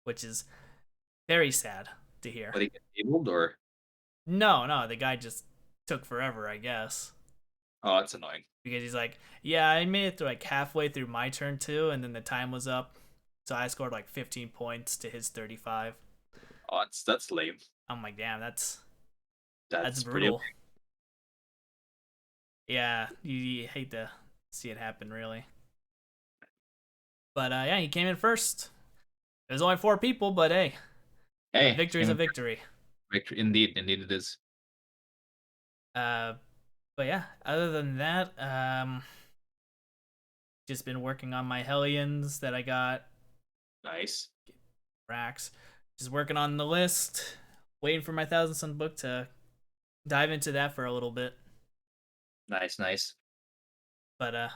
which is very sad to hear. But he get tabled or No, the guy just took forever, I guess. oh, that's annoying. Because he's like, yeah, I made it through like halfway through my turn 2, and then the time was up. So I scored like 15 points to his 35. Oh, that's lame. I'm like, damn, that's That's pretty. brutal. Yeah, you hate to see it happen, really. But yeah, he came in first. There's only 4 people, but hey, a Hey, victory's a victory. victory indeed, indeed it is. Uh, but yeah, other than that, just been working on my Hellions that I got Nice. racks. Just working on the list, waiting for my Thousand Sun book to dive into that for a little bit. Nice, nice. But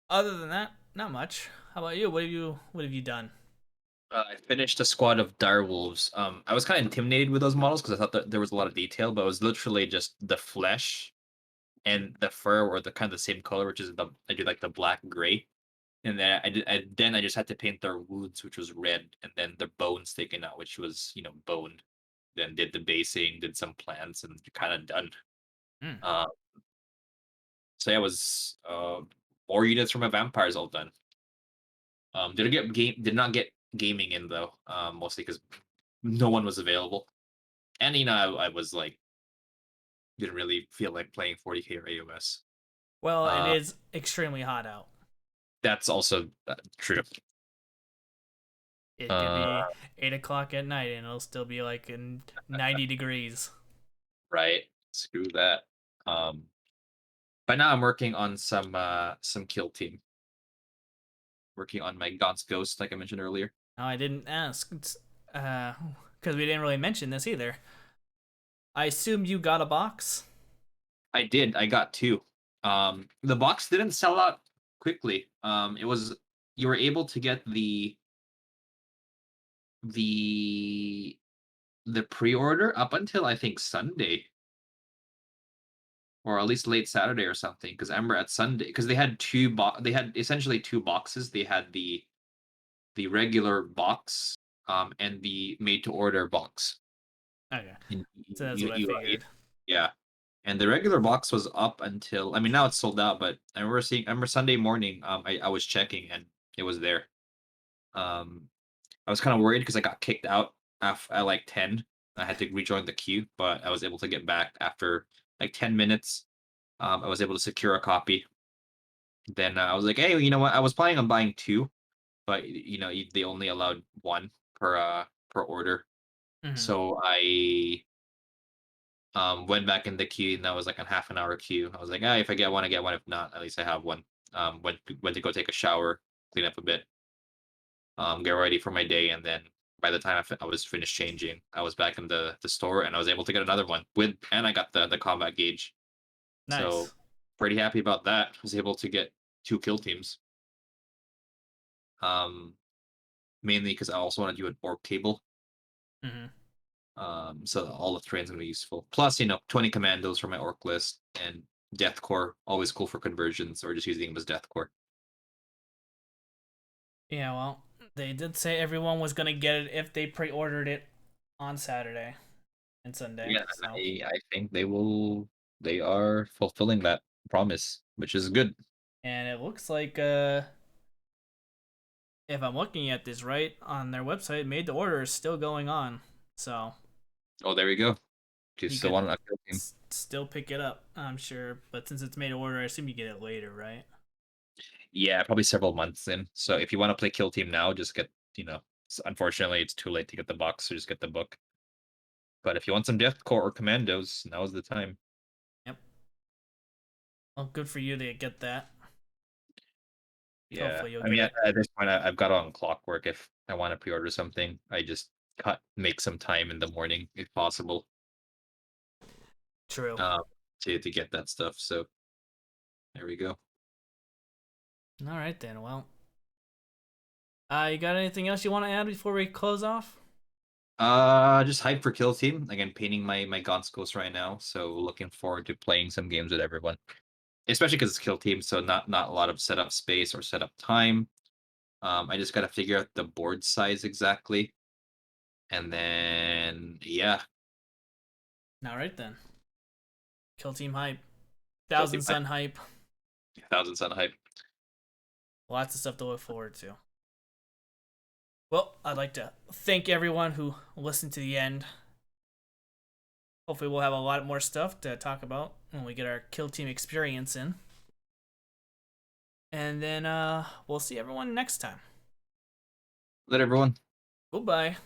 other than that, not much. How about you? What have you done? I finished a squad of direwolves. I was kind of intimidated with those models because I thought that there was a lot of detail, but it was literally just the flesh and the fur were the kind of the same color, which is the I do like the black gray. And then I just had to paint their wounds, which was red, and then the bones taken out, which was boned. Then did the basing, did some plants, and kind of done. Hmm. Uh, so yeah, it was 4 units from my vampires all done. Did not get gaming in though, mostly because no one was available, and I was like didn't really feel like playing 40k or AOS. Well, it Uh, is extremely hot out. that's also true. It could Uh, be 8 o'clock at night, and it'll still be like in 90 degrees. right. Screw that. Um, But now I'm working on some kill team. Working on my God's Ghost, like I mentioned earlier. No, I didn't ask. Because we didn't really mention this either. I assume you got a box. I did. I got two. The box didn't sell out quickly. It was you were able to get the the pre-order up until I think Sunday, or at least late Saturday or something. Because I remember at Sunday, because they had essentially two boxes. They had the regular box, and the made to order box. Okay, And so that's what I figured. yeah. And the regular box was up until I mean now it's sold out, but I remember Sunday morning, I was checking and it was there. I was kind of worried because I got kicked out at like 10. I had to rejoin the queue, but I was able to get back after like 10 minutes. I was able to secure a copy. Then I was like, hey, you know what? I was planning on buying two, but they only allowed one per order. Hmm. So I went back in the queue, and that was like a half an hour queue. I was like, if I get one, I get one. If not, at least I have one. Went to go take a shower, clean up a bit, get ready for my day, and then by the time I was finished changing, I was back in the store, and I was able to get another one and I got the combat gauge. So Nice. pretty happy about that. I was able to get two kill teams. Um, Mainly because I also want to do an orc table. Hmm. So all the terrain's gonna be useful. Plus, 20 commandos for my orc list and deathcore, always cool for conversions or just using them as deathcore. Yeah, well, they did say everyone was gonna get it if they pre-ordered it on Saturday and Sunday. Yeah, So, and I think they are fulfilling that promise, which is good. and it looks like if I'm looking at this right on their website, made to order is still going on. So Oh, there we go. Do you you still could want a kill team? still pick it up, I'm sure. But since it's made to order, I assume you get it later, right? Yeah, probably several months in. So if you want to play kill team now, just get unfortunately it's too late to get the box, so just get the book. But if you want some deathcore or commandos, now's the time. Yep. Well, good for you to get that. Yeah, Hopefully you'll I get mean, it. at this point, I've got on clockwork. If I want to pre-order something, I just make some time in the morning if possible, True. um, to get that stuff. So there we go. All right then. Well, you got anything else you want to add before we close off? Just hyped for Kill Team again. Painting my Gaunt's Ghost right now, so looking forward to playing some games with everyone, especially because it's Kill Team, so not a lot of setup space or setup time. I just gotta figure out the board size exactly, and then yeah, All right then. Kill team hype. kill Thousand team hype, Sun hype. 1,000 Sun hype. Lots of stuff to look forward to. Well, I'd like to thank everyone who listened to the end. Hopefully, we'll have a lot more stuff to talk about when we get our kill team experience in. And then we'll see everyone next time. Let everyone. Goodbye.